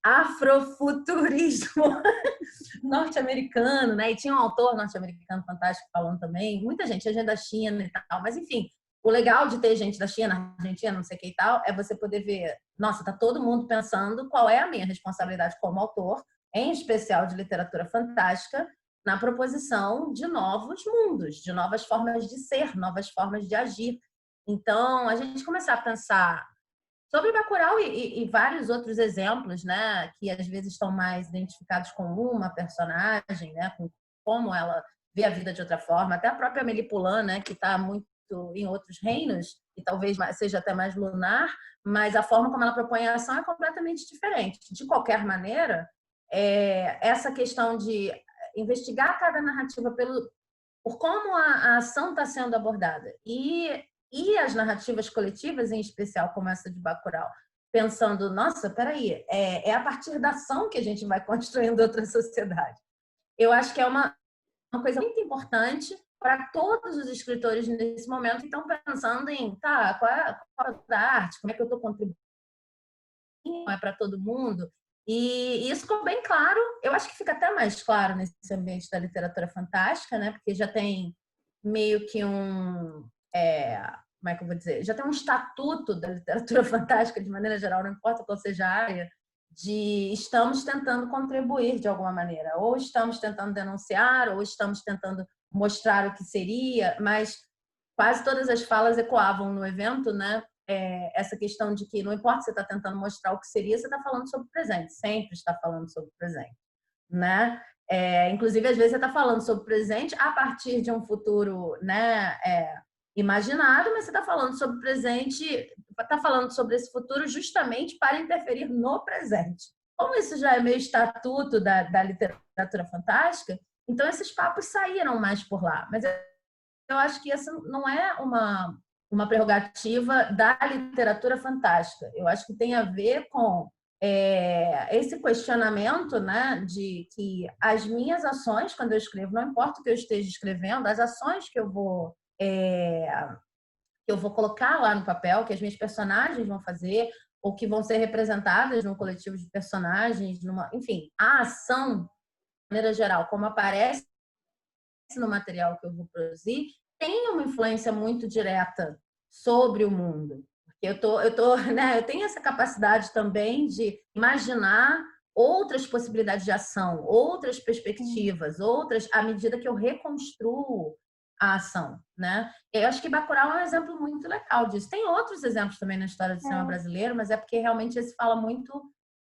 Afrofuturismo norte-americano, né? E tinha um autor norte-americano fantástico falando também. Muita gente, gente da China e tal. Mas, enfim, o legal de ter gente da China, Argentina, não sei o que e tal, é você poder ver, nossa, tá todo mundo pensando qual é a minha responsabilidade como autor, em especial de literatura fantástica, na proposição de novos mundos, de novas formas de ser, novas formas de agir. Então, a gente começar a pensar sobre Bacurau e vários outros exemplos, né, que às vezes estão mais identificados com uma personagem, né, com como ela vê a vida de outra forma, até a própria Amélie Poulain, né, que está muito em outros reinos e talvez seja até mais lunar, mas a forma como ela propõe a ação é completamente diferente. De qualquer maneira, essa questão de investigar cada narrativa por como a ação está sendo abordada e as narrativas coletivas, em especial como essa de Bacurau, pensando, nossa, peraí, a partir da ação que a gente vai construindo outra sociedade. Eu acho que é uma coisa muito importante para todos os escritores nesse momento que estão pensando em, tá, qual é a arte, como é que eu estou contribuindo, é para todo mundo. E isso ficou bem claro, eu acho que fica até mais claro nesse ambiente da literatura fantástica, né? Porque já tem meio que como é que eu vou dizer? Já tem um estatuto da literatura fantástica, de maneira geral, não importa qual seja a área, de estamos tentando contribuir de alguma maneira, ou estamos tentando denunciar, ou estamos tentando mostrar o que seria, mas quase todas as falas ecoavam no evento, né? Essa questão de que não importa se você está tentando mostrar o que seria, você está falando sobre o presente, sempre está falando sobre o presente, né? Inclusive, às vezes você está falando sobre o presente a partir de um futuro, né, imaginado, mas você está falando sobre o presente, está falando sobre esse futuro justamente para interferir no presente. Como isso já é meio estatuto da literatura fantástica, então esses papos saíram mais por lá. Mas eu acho que essa não é uma prerrogativa da literatura fantástica. Eu acho que tem a ver com esse questionamento, né, de que as minhas ações, quando eu escrevo, não importa o que eu esteja escrevendo, as ações que eu vou colocar lá no papel, que as minhas personagens vão fazer, ou que vão ser representadas num coletivo de personagens, enfim, a ação, de maneira geral, como aparece no material que eu vou produzir, tem uma influência muito direta sobre o mundo. Né, eu tenho essa capacidade também de imaginar outras possibilidades de ação, outras perspectivas, à medida que eu reconstruo a ação, né? Eu acho que Bacurau é um exemplo muito legal disso. Tem outros exemplos também na história do cinema brasileiro, mas é porque realmente esse fala muito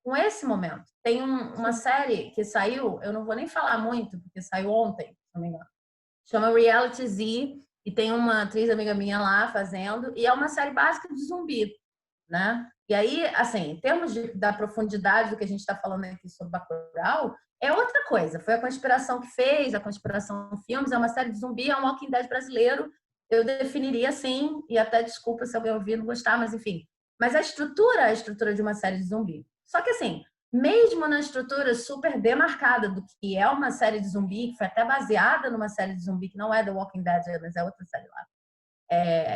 com esse momento. Tem uma série que saiu, eu não vou nem falar muito, porque saiu ontem, se não me engano, chama Reality Z, e tem uma atriz amiga minha lá fazendo, e é uma série básica de zumbi, né? E aí, assim, em termos da profundidade do que a gente está falando aqui sobre Bacurau, é outra coisa. Foi a Conspiração que fez, a Conspiração Filmes, é uma série de zumbi, é um Walking Dead brasileiro. Eu definiria assim, e até desculpa se alguém ouvir e não gostar, mas enfim. Mas a estrutura é a estrutura de uma série de zumbi. Só que assim, mesmo na estrutura super demarcada do que é uma série de zumbi, que foi até baseada numa série de zumbi, que não é The Walking Dead, mas é outra série lá.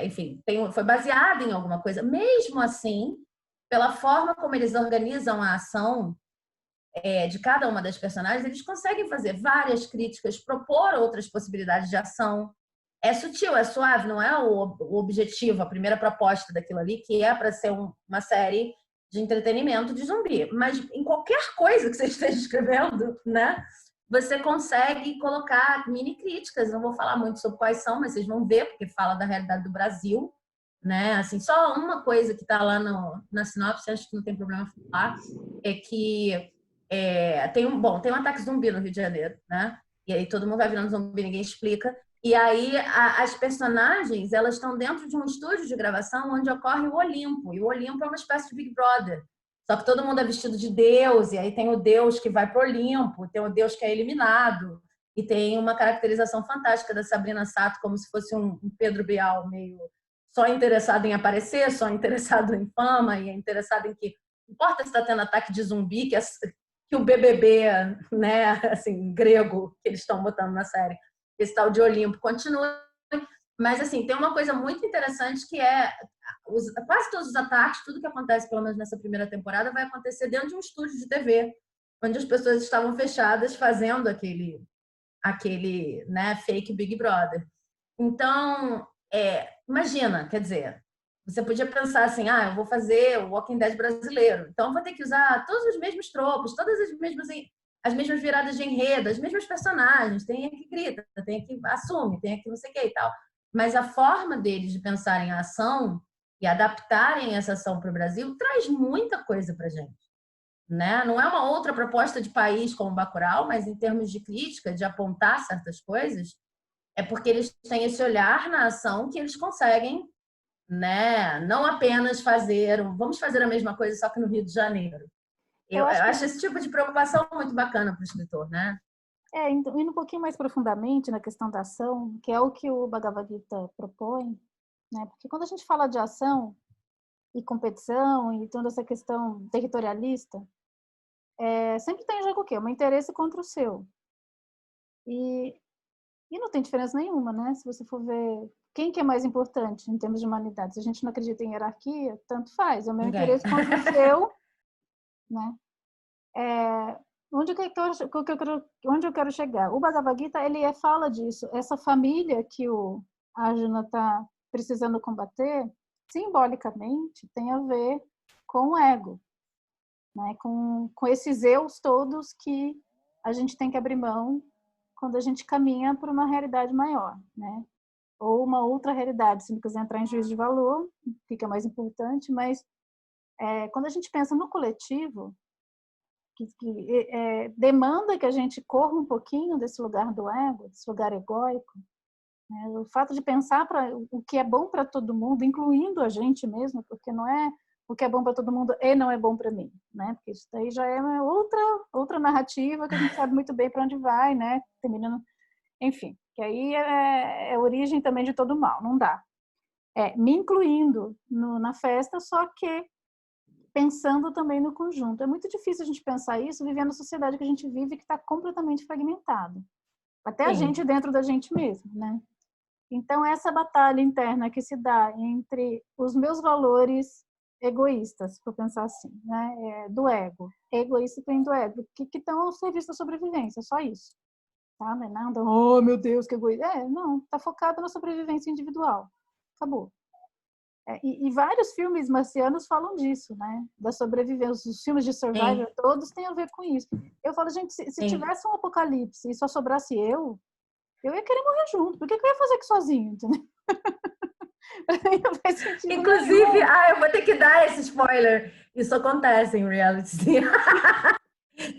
Enfim, foi baseada em alguma coisa. Mesmo assim, pela forma como eles organizam a ação de cada uma das personagens, eles conseguem fazer várias críticas, propor outras possibilidades de ação. É sutil, é suave, não é o objetivo, a primeira proposta daquilo ali, que é para ser uma série de entretenimento de zumbi. Mas em qualquer coisa que você esteja escrevendo, né, você consegue colocar mini críticas. Não vou falar muito sobre quais são, mas vocês vão ver, porque fala da realidade do Brasil, né? Assim, só uma coisa que está lá na sinopse, acho que não tem problema falar, é que tem um ataque zumbi no Rio de Janeiro, né? E aí todo mundo vai virando zumbi, ninguém explica. E aí as personagens, elas estão dentro de um estúdio de gravação onde ocorre o Olimpo. E o Olimpo é uma espécie de Big Brother. Só que todo mundo é vestido de Deus, e aí tem o Deus que vai para o Olimpo, tem o Deus que é eliminado, e tem uma caracterização fantástica da Sabrina Sato, como se fosse um Pedro Bial meio só interessado em aparecer, só interessado em fama, e é interessado em que não importa se está tendo ataque de zumbi, que o BBB, né, assim, grego, que eles estão botando na série, esse tal de Olimpo, continua. Mas, assim, tem uma coisa muito interessante que quase todos os ataques, tudo que acontece, pelo menos nessa primeira temporada, vai acontecer dentro de um estúdio de TV, onde as pessoas estavam fechadas fazendo aquele né, fake Big Brother. Então, imagina, quer dizer, você podia pensar assim, eu vou fazer o Walking Dead brasileiro, então eu vou ter que usar todos os mesmos tropos, todas as mesmas viradas de enredo, as mesmas personagens, tem a que grita, tem a que assume, tem a que não sei o que e tal. Mas a forma deles de pensarem a ação e adaptarem essa ação para o Brasil traz muita coisa para a gente. Né? Não é uma outra proposta de país como Bacurau, mas em termos de crítica, de apontar certas coisas, é porque eles têm esse olhar na ação que eles conseguem, né? Não apenas vamos fazer a mesma coisa, só que no Rio de Janeiro. Eu acho esse tipo de preocupação muito bacana para o escritor, né? Indo um pouquinho mais profundamente na questão da ação, que é o que o Bhagavad Gita propõe, né? Porque quando a gente fala de ação e competição e toda essa questão territorialista, sempre tem em jogo o quê? Um interesse contra o seu. E não tem diferença nenhuma, né? Se você for ver quem que é mais importante em termos de humanidade, se a gente não acredita em hierarquia, tanto faz, é o meu interesse contra o seu, né? Onde eu quero chegar? O Bhagavad Gita, ele fala disso. Essa família que o Arjuna está precisando combater, simbolicamente, tem a ver com o ego, né? Com esses eus todos que a gente tem que abrir mão quando a gente caminha para uma realidade maior, né? Ou uma outra realidade, se não quiser entrar em juízo de valor, fica mais importante, mas quando a gente pensa no coletivo, que demanda que a gente corra um pouquinho desse lugar do ego, desse lugar egóico, né? O fato de pensar o que é bom para todo mundo, incluindo a gente mesmo, porque não é o que é bom para todo mundo e não é bom para mim, né? Porque isso daí já é uma outra narrativa que a gente sabe muito bem para onde vai, né? Terminando, enfim, que aí é a origem também de todo mal, não dá. me incluindo na festa, só que pensando também no conjunto. É muito difícil a gente pensar isso vivendo a sociedade que a gente vive, que está completamente fragmentada. Até a gente dentro da gente mesmo, né? Então, essa batalha interna que se dá entre os meus valores egoístas, por pensar assim, né? Do ego. Egoísta tem do ego, que estão ao serviço da sobrevivência, só isso. Tá? Não é nada, oh meu Deus, que egoísta. Não, está focado na sobrevivência individual. Acabou. E vários filmes marcianos falam disso, né? Da sobrevivência. Os filmes de survival, todos têm a ver com isso. Eu falo, gente, se tivesse um apocalipse e só sobrasse eu ia querer morrer junto. Por que eu ia fazer aqui sozinho? Entendeu? Não faz sentido. Inclusive, eu vou ter que dar esse spoiler. Isso acontece em reality.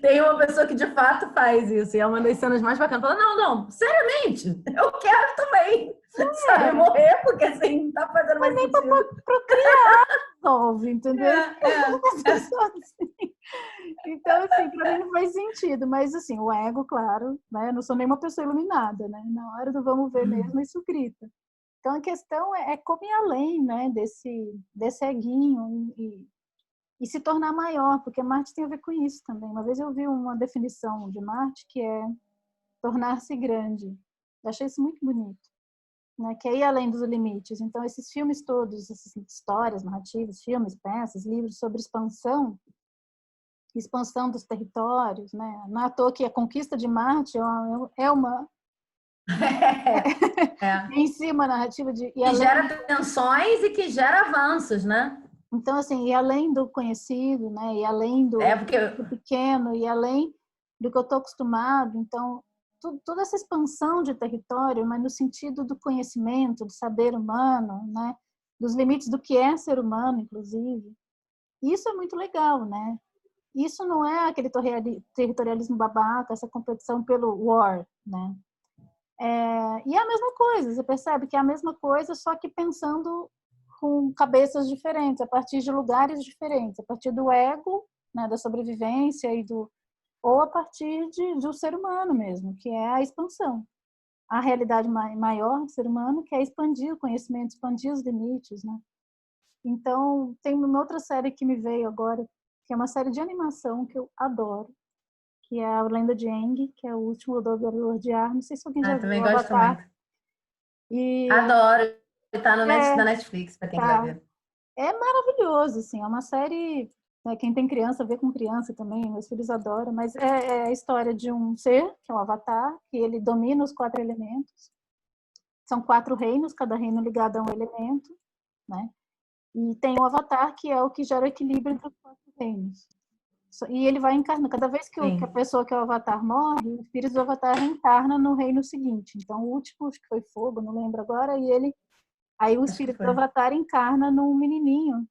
Tem uma pessoa que de fato faz isso. E é uma das cenas mais bacanas. Fala, não, seriamente, eu quero também. Sabe, morrer, porque assim, não tá fazendo mais sentido. Nem pra procriar resolve, entendeu? Então, assim, pra mim não faz sentido. Mas, assim, o ego, claro, né? Eu não sou nenhuma pessoa iluminada, né? Na hora do vamos ver mesmo, isso grita. Então, a questão é como ir além, né? Desse eguinho e se tornar maior, porque Marte tem a ver com isso também. Uma vez eu vi uma definição de Marte que é tornar-se grande. Eu achei isso muito bonito, né? Que é ir além dos limites. Então, esses filmes todos, essas histórias, narrativas, filmes, peças, livros sobre expansão dos territórios, né? Não é à toa que a conquista de Marte é uma em cima narrativa de que gera tensões e que gera avanços, né? Então, assim, e além do conhecido, né? E além do pequeno, e além do que eu estou acostumado. Então, toda essa expansão de território, mas no sentido do conhecimento, do saber humano, né? Dos limites do que é ser humano, inclusive. Isso é muito legal, né? Isso não é aquele territorialismo babaca, essa competição pelo war, né? E é a mesma coisa, você percebe que é a mesma coisa, só que pensando com cabeças diferentes, a partir de lugares diferentes, a partir do ego, né, da sobrevivência ou a partir do ser humano mesmo, que é a expansão. A realidade maior do ser humano, que é expandir o conhecimento, expandir os limites, né? Então, tem uma outra série que me veio agora, que é uma série de animação que eu adoro, que é a Lenda de Aang, que é o último dobrador de ar. Não sei se alguém já viu também o gosto Avatar. Muito. Adoro. Tá no na Netflix, para quem quiser ver. É maravilhoso, assim. É uma série... Né, quem tem criança, vê com criança também. Meus filhos adoram. Mas é a história de um ser, que é o Avatar, que ele domina os 4 elementos. São 4 reinos, cada reino ligado a um elemento, né? E tem o Avatar, que é o que gera o equilíbrio entre os 4 reinos. E ele vai encarnando. Cada vez que a pessoa que é o Avatar morre, o espírito do Avatar reencarna no reino seguinte. Então, o último, acho que foi Fogo, não lembro agora, aí o espírito do Avatar encarna num menininho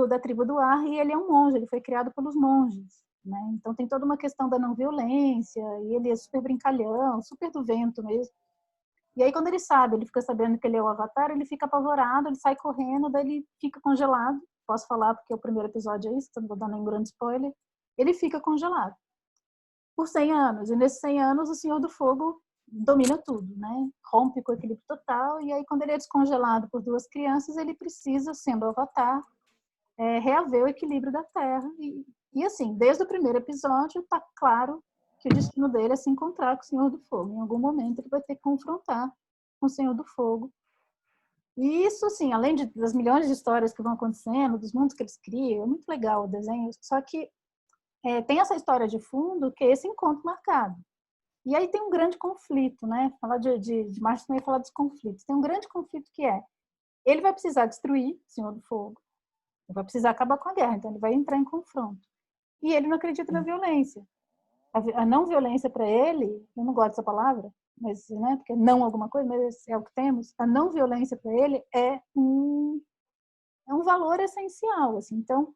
da tribo do ar, e ele é um monge, ele foi criado pelos monges, né? Então tem toda uma questão da não violência, e ele é super brincalhão, super do vento mesmo. E aí quando ele fica sabendo que ele é o Avatar, ele fica apavorado, ele sai correndo, daí ele fica congelado. Posso falar porque o primeiro episódio é isso, não vou dar nenhum grande spoiler. Ele fica congelado por 100 anos, e nesses 100 anos o Senhor do Fogo domina tudo, né? Rompe com o equilíbrio total, e aí quando ele é descongelado por 2 crianças, ele precisa, sendo o Avatar, reaver o equilíbrio da Terra. E assim, desde o primeiro episódio, está claro que o destino dele é se encontrar com o Senhor do Fogo. Em algum momento ele vai ter que confrontar com o Senhor do Fogo. E isso, assim, além das milhões de histórias que vão acontecendo, dos mundos que eles criam, é muito legal o desenho, só que tem essa história de fundo que é esse encontro marcado. E aí tem um grande conflito, né? Falar de Marte também é falar dos conflitos. Tem um grande conflito que ele vai precisar destruir o Senhor do Fogo, ele vai precisar acabar com a guerra, então ele vai entrar em confronto. E ele não acredita na violência. A não violência para ele, eu não gosto dessa palavra, mas, né, porque não alguma coisa, mas é o que temos. A não violência para ele é um valor essencial, assim. Então,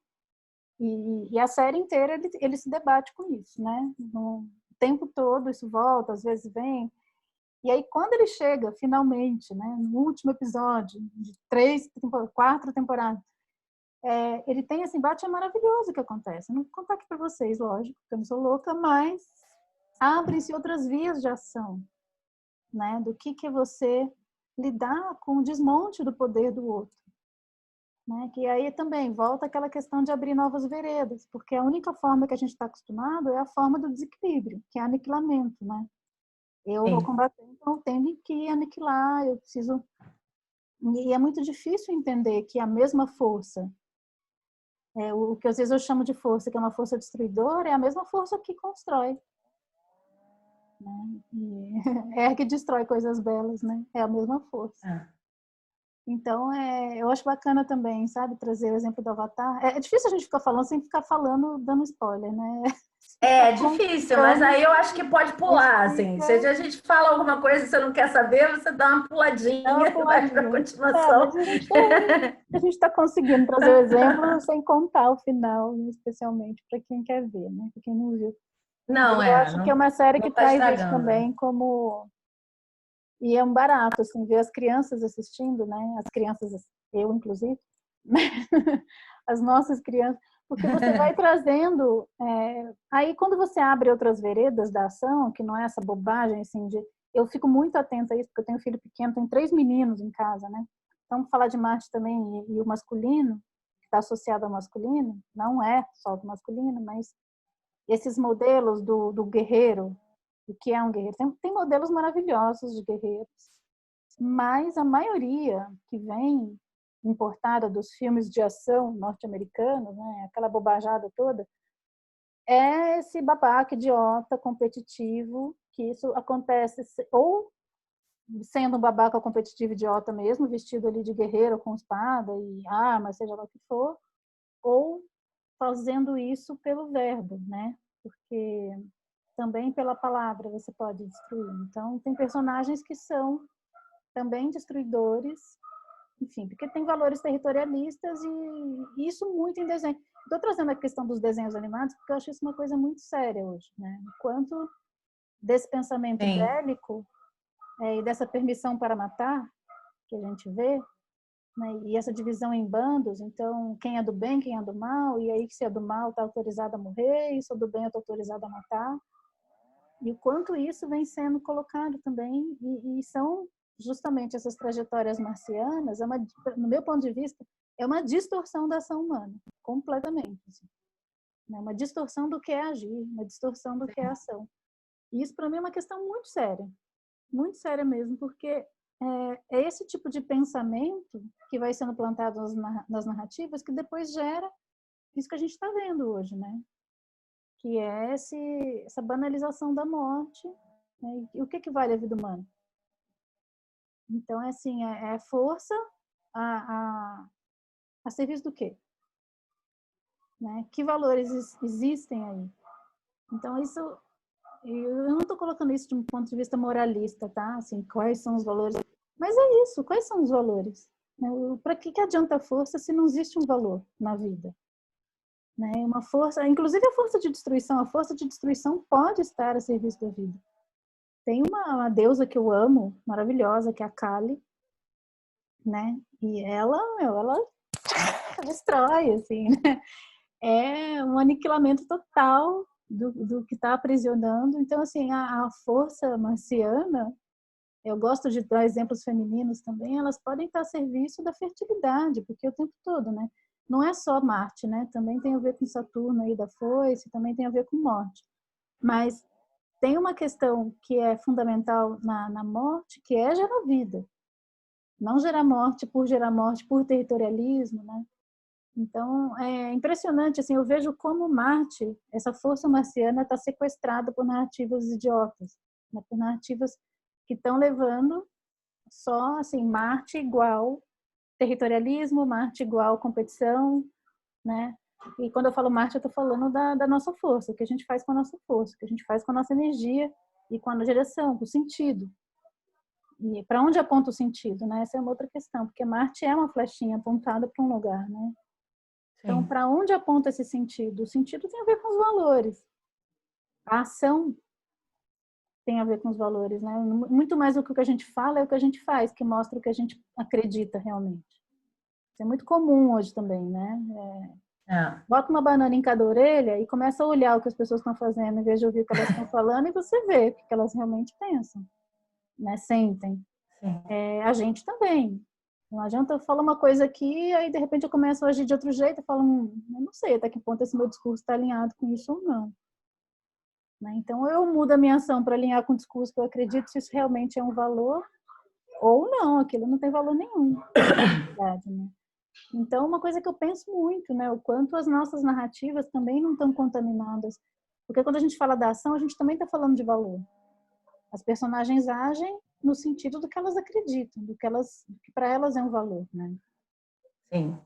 e a série inteira ele se debate com isso, né? O tempo todo isso volta, às vezes vem. E aí quando ele chega finalmente, né, no último episódio de 4 temporadas, ele tem esse embate, é maravilhoso que acontece. Eu não vou contar aqui para vocês, lógico, porque eu não sou louca, mas abrem-se outras vias de ação, né? Do que você lidar com o desmonte do poder do outro, né? Que aí também volta aquela questão de abrir novas veredas, porque a única forma que a gente está acostumado é a forma do desequilíbrio, que é aniquilamento, né? Eu vou combater, então eu tenho que aniquilar, eu preciso... E é muito difícil entender que a mesma força, o que às vezes eu chamo de força, que é uma força destruidora, é a mesma força que constrói, né? E é a que destrói coisas belas, né? É a mesma força. Então, eu acho bacana também, sabe, trazer o exemplo do Avatar. É difícil a gente ficar falando sem ficar falando, dando spoiler, né? É difícil, mas aí eu acho que pode pular, assim. Se a gente fala alguma coisa e você não quer saber, você dá uma puladinha e vai para a continuação. Mas a gente tá conseguindo trazer o exemplo sem contar o final, especialmente para quem quer ver, né? Para quem não viu. Não, eu acho que é uma série que traz isso também como... E é um barato, assim, ver as crianças assistindo, né? As crianças, eu inclusive, as nossas crianças, porque você vai trazendo... Aí, quando você abre outras veredas da ação, que não é essa bobagem, assim, de... Eu fico muito atenta a isso, porque eu tenho filho pequeno, tenho 3 meninos em casa, né? Então, falar de Marte também e o masculino, que está associado ao masculino, não é só do masculino, mas esses modelos do guerreiro, o que é um guerreiro. Tem modelos maravilhosos de guerreiros, mas a maioria que vem importada dos filmes de ação norte-americanos, né, aquela bobajada toda, é esse babaca idiota competitivo, que isso acontece ou sendo um babaca competitivo idiota mesmo, vestido ali de guerreiro com espada e arma, seja lá o que for, ou fazendo isso pelo verbo, né? Porque também pela palavra você pode destruir. Então, tem personagens que são também destruidores, enfim, porque tem valores territorialistas e isso muito em desenho. Estou trazendo a questão dos desenhos animados porque eu acho isso uma coisa muito séria hoje, né? Enquanto desse pensamento bélico e dessa permissão para matar que a gente vê, né? E essa divisão em bandos, então quem é do bem, quem é do mal, e aí se é do mal está autorizado a morrer, e se é do bem está autorizado a matar. E o quanto isso vem sendo colocado também, e são justamente essas trajetórias marcianas, no meu ponto de vista, é uma distorção da ação humana, completamente. Assim. É uma distorção do que é agir, uma distorção do que é ação. E isso, para mim, é uma questão muito séria mesmo, porque é esse tipo de pensamento que vai sendo plantado nas narrativas que depois gera isso que a gente está vendo hoje, né? Que é essa banalização da morte, né? E o que vale a vida humana? Então, é assim, é força a serviço do quê? Né? Que valores existem aí? Então, isso, eu não estou colocando isso de um ponto de vista moralista, tá? Assim, quais são os valores? Mas é isso, quais são os valores? Para que adianta a força se não existe um valor na vida? Né? Uma força, inclusive a força de destruição pode estar a serviço da vida. Tem uma deusa que eu amo, maravilhosa, que é a Kali, né? E ela destrói, assim, né? É um aniquilamento total do que está aprisionando. Então, assim, a força marciana, eu gosto de dar exemplos femininos também, elas podem estar a serviço da fertilidade, porque o tempo todo, né? Não é só Marte, né? Também tem a ver com Saturno aí da foice, também tem a ver com morte. Mas tem uma questão que é fundamental na morte, que é gerar vida. Não gerar morte, por territorialismo, né? Então, é impressionante, assim, eu vejo como Marte, essa força marciana está sequestrada por narrativas idiotas, né? Por narrativas que estão levando só, assim, Marte igual territorialismo, Marte igual competição, né? E quando eu falo Marte, eu estou falando da nossa força, o que a gente faz com a nossa força, o que a gente faz com a nossa energia e com a direção, com o sentido. E para onde aponta o sentido, né? Essa é uma outra questão, porque Marte é uma flechinha apontada para um lugar, né? Então, para onde aponta esse sentido? O sentido tem a ver com os valores. A ação tem a ver com os valores, né? Muito mais do que o que a gente fala é o que a gente faz, que mostra o que a gente acredita realmente. Isso é muito comum hoje também, né? Bota uma banana em cada orelha e começa a olhar o que as pessoas estão fazendo em vez de ouvir o que elas estão falando e você vê o que elas realmente pensam, né? Sentem. A gente também. Não adianta eu falar uma coisa aqui, aí de repente eu começo a agir de outro jeito, eu falo, eu não sei até que ponto esse meu discurso está alinhado com isso ou não. Né? Então eu mudo a minha ação para alinhar com o discurso que eu acredito se isso realmente é um valor ou não, aquilo não tem valor nenhum. Verdade, né? Então, uma coisa que eu penso muito, né? O quanto as nossas narrativas também não estão contaminadas. Porque quando a gente fala da ação, a gente também está falando de valor. As personagens agem no sentido do que elas acreditam, do que para elas é um valor, né? Sim.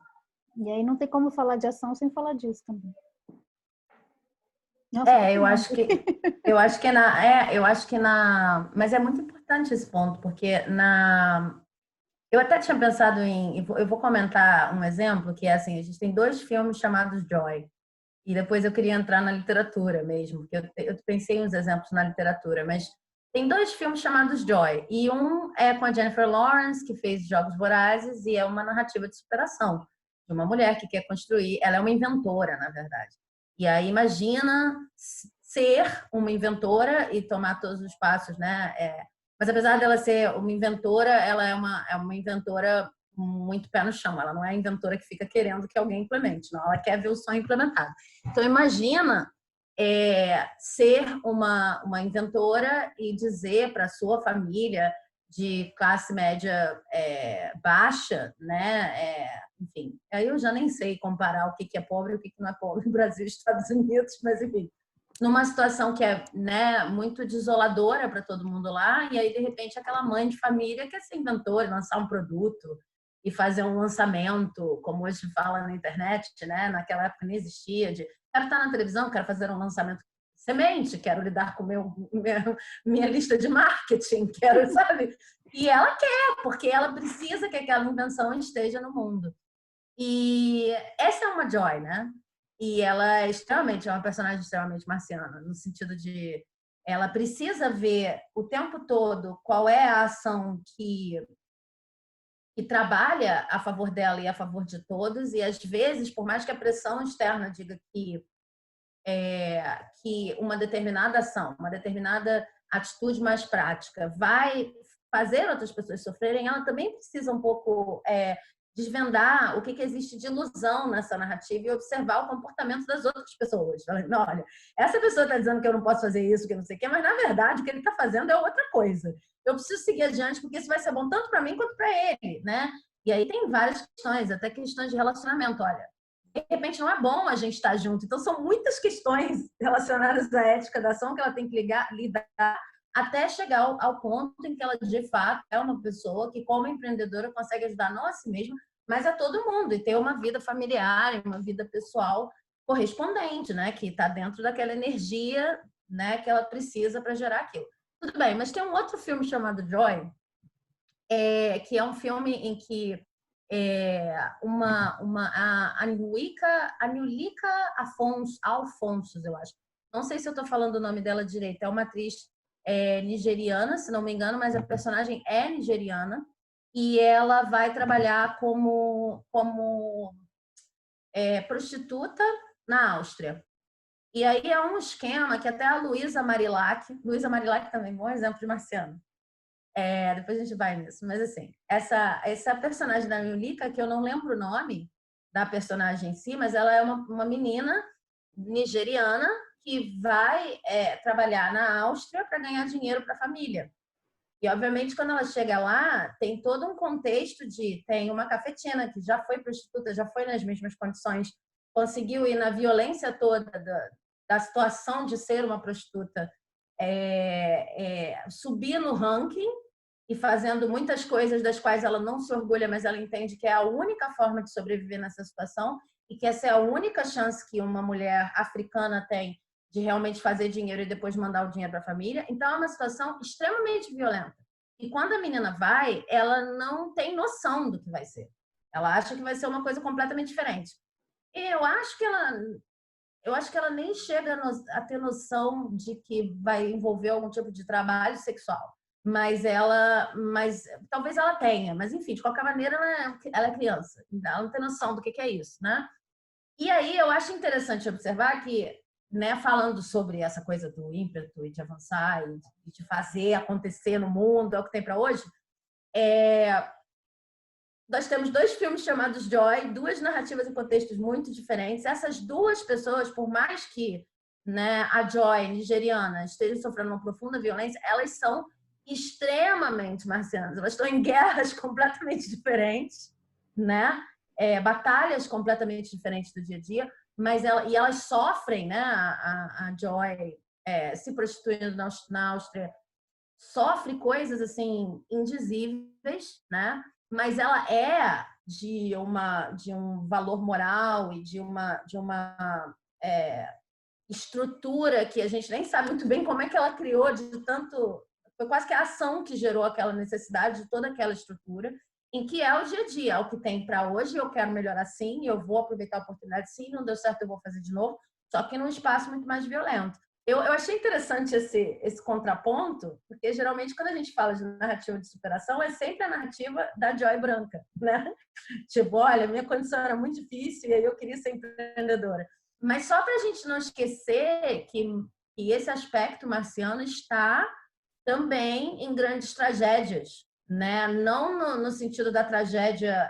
E aí não tem como falar de ação sem falar disso também. Nossa, Eu acho que mas é muito importante esse ponto, porque eu até tinha pensado eu vou comentar um exemplo que é assim, a gente tem 2 filmes chamados Joy. E depois eu queria entrar na literatura mesmo, porque eu pensei em uns exemplos na literatura, mas tem 2 filmes chamados Joy. E um é com a Jennifer Lawrence, que fez Jogos Vorazes, e é uma narrativa de superação de uma mulher que quer construir. Ela é uma inventora, na verdade. E aí imagina ser uma inventora e tomar todos os passos, né? Mas apesar dela ser uma inventora, ela é uma inventora muito pé no chão. Ela não é a inventora que fica querendo que alguém implemente, não. Ela quer ver o sonho implementado. Então, imagina ser uma inventora e dizer para a sua família de classe média baixa, né? Enfim, aí eu já nem sei comparar o que é pobre e o que não é pobre no Brasil e Estados Unidos, mas enfim, numa situação que é, né, muito desoladora para todo mundo lá, e aí de repente aquela mãe de família quer ser inventora, lançar um produto e fazer um lançamento, como hoje fala na internet, né? Naquela época não existia de quero estar na televisão, quero fazer um lançamento semente, quero lidar com minha lista de marketing, quero, sabe? E ela quer, porque ela precisa que aquela invenção esteja no mundo. E essa é uma Joy, né? E ela é uma personagem extremamente marciana, no sentido de ela precisa ver o tempo todo qual é a ação que trabalha a favor dela e a favor de todos, e às vezes, por mais que a pressão externa diga que uma determinada ação, uma determinada atitude mais prática vai fazer outras pessoas sofrerem, ela também precisa um pouco desvendar o que existe de ilusão nessa narrativa e observar o comportamento das outras pessoas. Olha, essa pessoa está dizendo que eu não posso fazer isso, que eu não sei o quê, mas na verdade o que ele está fazendo é outra coisa. Eu preciso seguir adiante porque isso vai ser bom tanto para mim quanto para ele, né? E aí tem várias questões, até questões de relacionamento. Olha, de repente não é bom a gente estar junto. Então, são muitas questões relacionadas à ética da ação que ela tem que lidar até chegar ao ponto em que ela, de fato, é uma pessoa que, como empreendedora, consegue ajudar não a si mesma, mas a todo mundo e ter uma vida familiar, uma vida pessoal correspondente, né? Que está dentro daquela energia, né? Que ela precisa para gerar aquilo. Tudo bem, mas tem um outro filme chamado Joy, que é um filme em que a Nilika Alfonso, eu acho. Não sei se eu estou falando o nome dela direito. É uma atriz nigeriana, se não me engano, mas a personagem é nigeriana e ela vai trabalhar como prostituta na Áustria. E aí é um esquema que até a Luísa Marilac também, bom exemplo de marciano. Depois a gente vai nisso. Mas, assim, essa personagem da Yulika, que eu não lembro o nome da personagem em si, mas ela é uma menina nigeriana que vai trabalhar na Áustria para ganhar dinheiro para a família. E, obviamente, quando ela chega lá, tem todo um contexto tem uma cafetina que já foi prostituta, já foi nas mesmas condições, conseguiu ir na violência toda da situação de ser uma prostituta, subir no ranking e fazendo muitas coisas das quais ela não se orgulha, mas ela entende que é a única forma de sobreviver nessa situação e que essa é a única chance que uma mulher africana tem de realmente fazer dinheiro e depois mandar o dinheiro para a família. Então, é uma situação extremamente violenta. E quando a menina vai, ela não tem noção do que vai ser. Ela acha que vai ser uma coisa completamente diferente. E eu acho que ela nem chega a ter noção de que vai envolver algum tipo de trabalho sexual. Mas talvez ela tenha, mas enfim, de qualquer maneira, ela é criança, ela não tem noção do que é isso, né? E aí eu acho interessante observar que, né, falando sobre essa coisa do ímpeto e de avançar e de fazer acontecer no mundo, é o que tem para hoje, Nós temos 2 filmes chamados Joy, 2 narrativas em contextos muito diferentes. Essas 2 pessoas, por mais que, né, a Joy, nigeriana, esteja sofrendo uma profunda violência, elas são extremamente marcianas. Elas estão em guerras completamente diferentes, né? Batalhas completamente diferentes do dia a dia, mas elas sofrem, né? A Joy se prostituindo na Áustria sofre coisas assim indizíveis, né? Mas ela é de um valor moral e de uma estrutura que a gente nem sabe muito bem como é que ela criou de tanto. Foi quase que a ação que gerou aquela necessidade de toda aquela estrutura, em que é o dia a dia, é o que tem para hoje, eu quero melhorar sim, eu vou aproveitar a oportunidade sim, não deu certo, eu vou fazer de novo, só que num espaço muito mais violento. Eu achei interessante esse contraponto, porque geralmente quando a gente fala de narrativa de superação, é sempre a narrativa da Joy branca, né? Tipo, olha, minha condição era muito difícil e aí eu queria ser empreendedora. Mas só para a gente não esquecer que esse aspecto marciano está também em grandes tragédias, né? Não no sentido da tragédia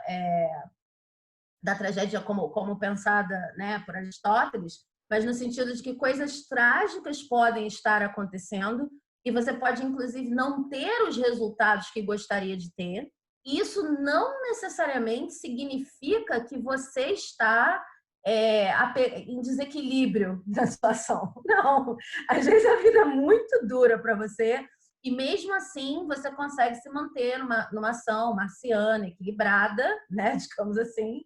como pensada, né, por Aristóteles, mas no sentido de que coisas trágicas podem estar acontecendo e você pode, inclusive, não ter os resultados que gostaria de ter. E isso não necessariamente significa que você está em desequilíbrio da situação. Não. Às vezes a vida é muito dura para você e mesmo assim você consegue se manter numa ação marciana, equilibrada, né, digamos assim,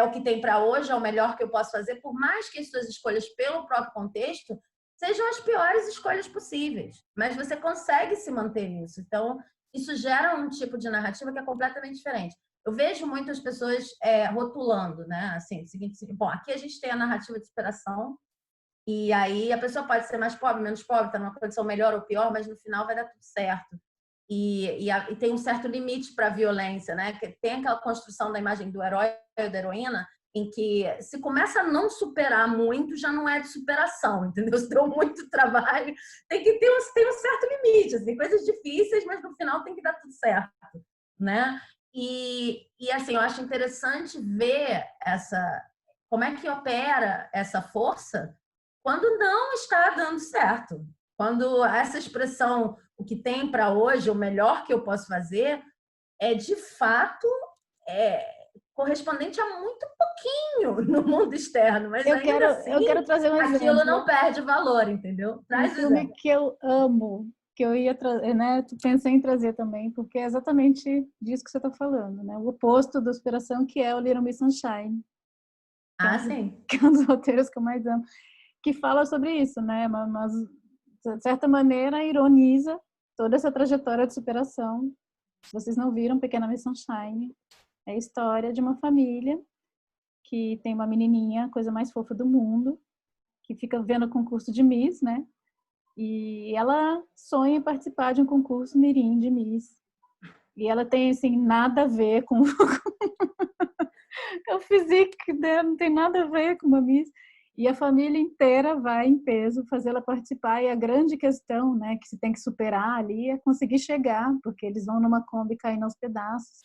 o que tem para hoje, é o melhor que eu posso fazer, por mais que as suas escolhas pelo próprio contexto sejam as piores escolhas possíveis. Mas você consegue se manter nisso. Então, isso gera um tipo de narrativa que é completamente diferente. Eu vejo muitas pessoas rotulando, né? Assim, seguinte, bom, aqui a gente tem a narrativa de superação, e aí a pessoa pode ser mais pobre, menos pobre, está numa condição melhor ou pior, mas no final vai dar tudo certo. E tem um certo limite para a violência, né? Que tem aquela construção da imagem do herói e da heroína, em que se começa a não superar muito, já não é de superação, entendeu? Se deu muito trabalho, tem um certo limite, assim, coisas difíceis, mas no final tem que dar tudo certo, né? E assim, eu acho interessante ver como é que opera essa força quando não está dando certo. Quando essa expressão, o que tem para hoje, o melhor que eu posso fazer, é de fato é, correspondente a muito pouquinho no mundo externo, mas ainda assim, eu quero trazer um aquilo exemplo. não perde valor, entendeu? Um Traz o filme exemplo. que eu amo, que eu ia trazer, né? Pensei em trazer também, porque é exatamente disso que você está falando, né? O oposto da superação, que é o Little Miss Sunshine, Sim. que é um dos roteiros que eu mais amo, que fala sobre isso, né? Mas de certa maneira, ironiza toda essa trajetória de superação. Se vocês não viram Pequena Miss Sunshine, é a história de uma família que tem uma menininha, a coisa mais fofa do mundo, que fica vendo o concurso de Miss, né? E ela sonha em participar de um concurso mirim de Miss. E ela tem, assim, nada a ver com o physique dela, não tem nada a ver com uma Miss. E a família inteira vai em peso fazê-la participar. E a grande questão, né, que se tem que superar ali é conseguir chegar, porque eles vão numa Kombi caindo aos pedaços.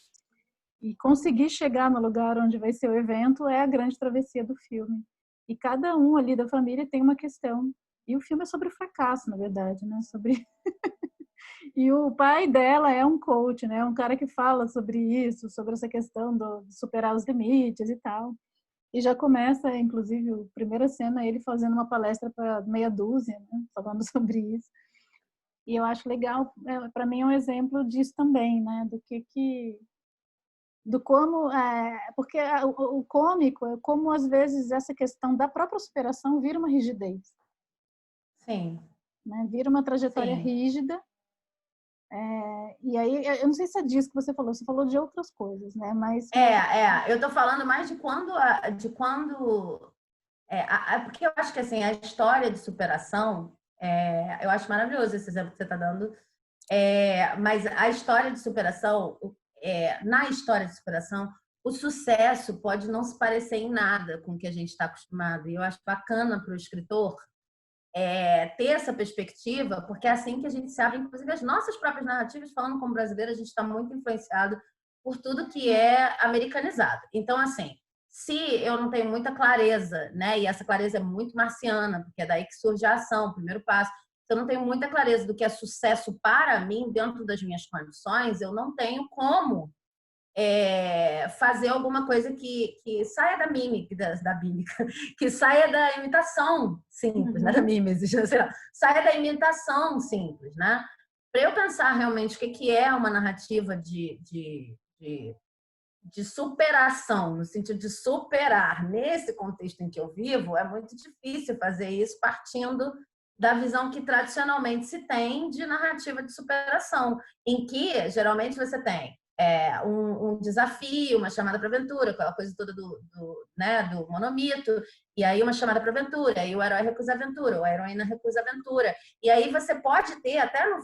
E conseguir chegar no lugar onde vai ser o evento é a grande travessia do filme. E cada um ali da família tem uma questão. E o filme é sobre o fracasso, na verdade, né? Sobre... E o pai dela é um coach, né? Um cara que fala sobre isso, sobre essa questão de superar os limites e tal. E já começa, inclusive, a primeira cena, ele fazendo uma palestra para meia dúzia, né? Falando sobre isso. E eu acho legal, para mim é um exemplo disso também, né? Do como, porque o cômico é como às vezes essa questão da própria superação vira uma rigidez, Sim. né? Vira uma trajetória Sim. rígida. E aí, eu não sei se é disso que você falou de outras coisas, né? Mas Eu estou falando mais de quando porque eu acho que assim, a história de superação, eu acho maravilhoso esse exemplo que você está dando, mas a história de superação, na história de superação, o sucesso pode não se parecer em nada com o que a gente está acostumado. E eu acho bacana para o escritor ter essa perspectiva, porque é assim que a gente se abre, inclusive as nossas próprias narrativas, falando como brasileira, a gente está muito influenciado por tudo que é americanizado. Então, assim, se eu não tenho muita clareza, né, e essa clareza é muito marciana, porque é daí que surge a ação, o primeiro passo, se eu não tenho muita clareza do que é sucesso para mim, dentro das minhas condições, eu não tenho como fazer alguma coisa que saia da mímica, da mímica, que saia da imitação simples, né? Da mimesis, sei lá, saia da imitação simples, né? Para eu pensar realmente o que é uma narrativa de superação, no sentido de superar nesse contexto em que eu vivo, é muito difícil fazer isso partindo da visão que tradicionalmente se tem de narrativa de superação, em que geralmente você tem um desafio, uma chamada para aventura, aquela coisa toda né, do monomito, e aí uma chamada para aventura, aí o herói recusa a aventura, ou a heroína recusa a aventura. E aí você pode ter, até no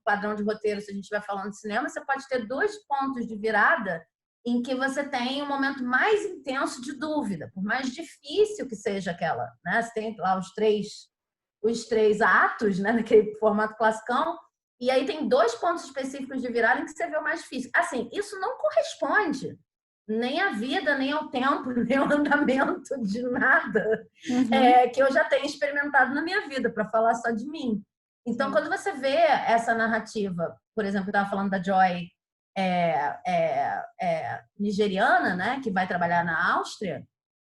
padrão de roteiro, se a gente estiver falando de cinema, você pode ter 2 pontos de virada em que você tem um momento mais intenso de dúvida, por mais difícil que seja aquela, né? Você tem lá os três atos, né, naquele formato classicão, e aí tem 2 pontos específicos de virada em que você vê o mais difícil. Assim, isso não corresponde nem à vida, nem ao tempo, nem ao andamento de nada que eu já tenho experimentado na minha vida, para falar só de mim. Então, quando você vê essa narrativa, por exemplo, eu estava falando da Joy nigeriana, né, que vai trabalhar na Áustria,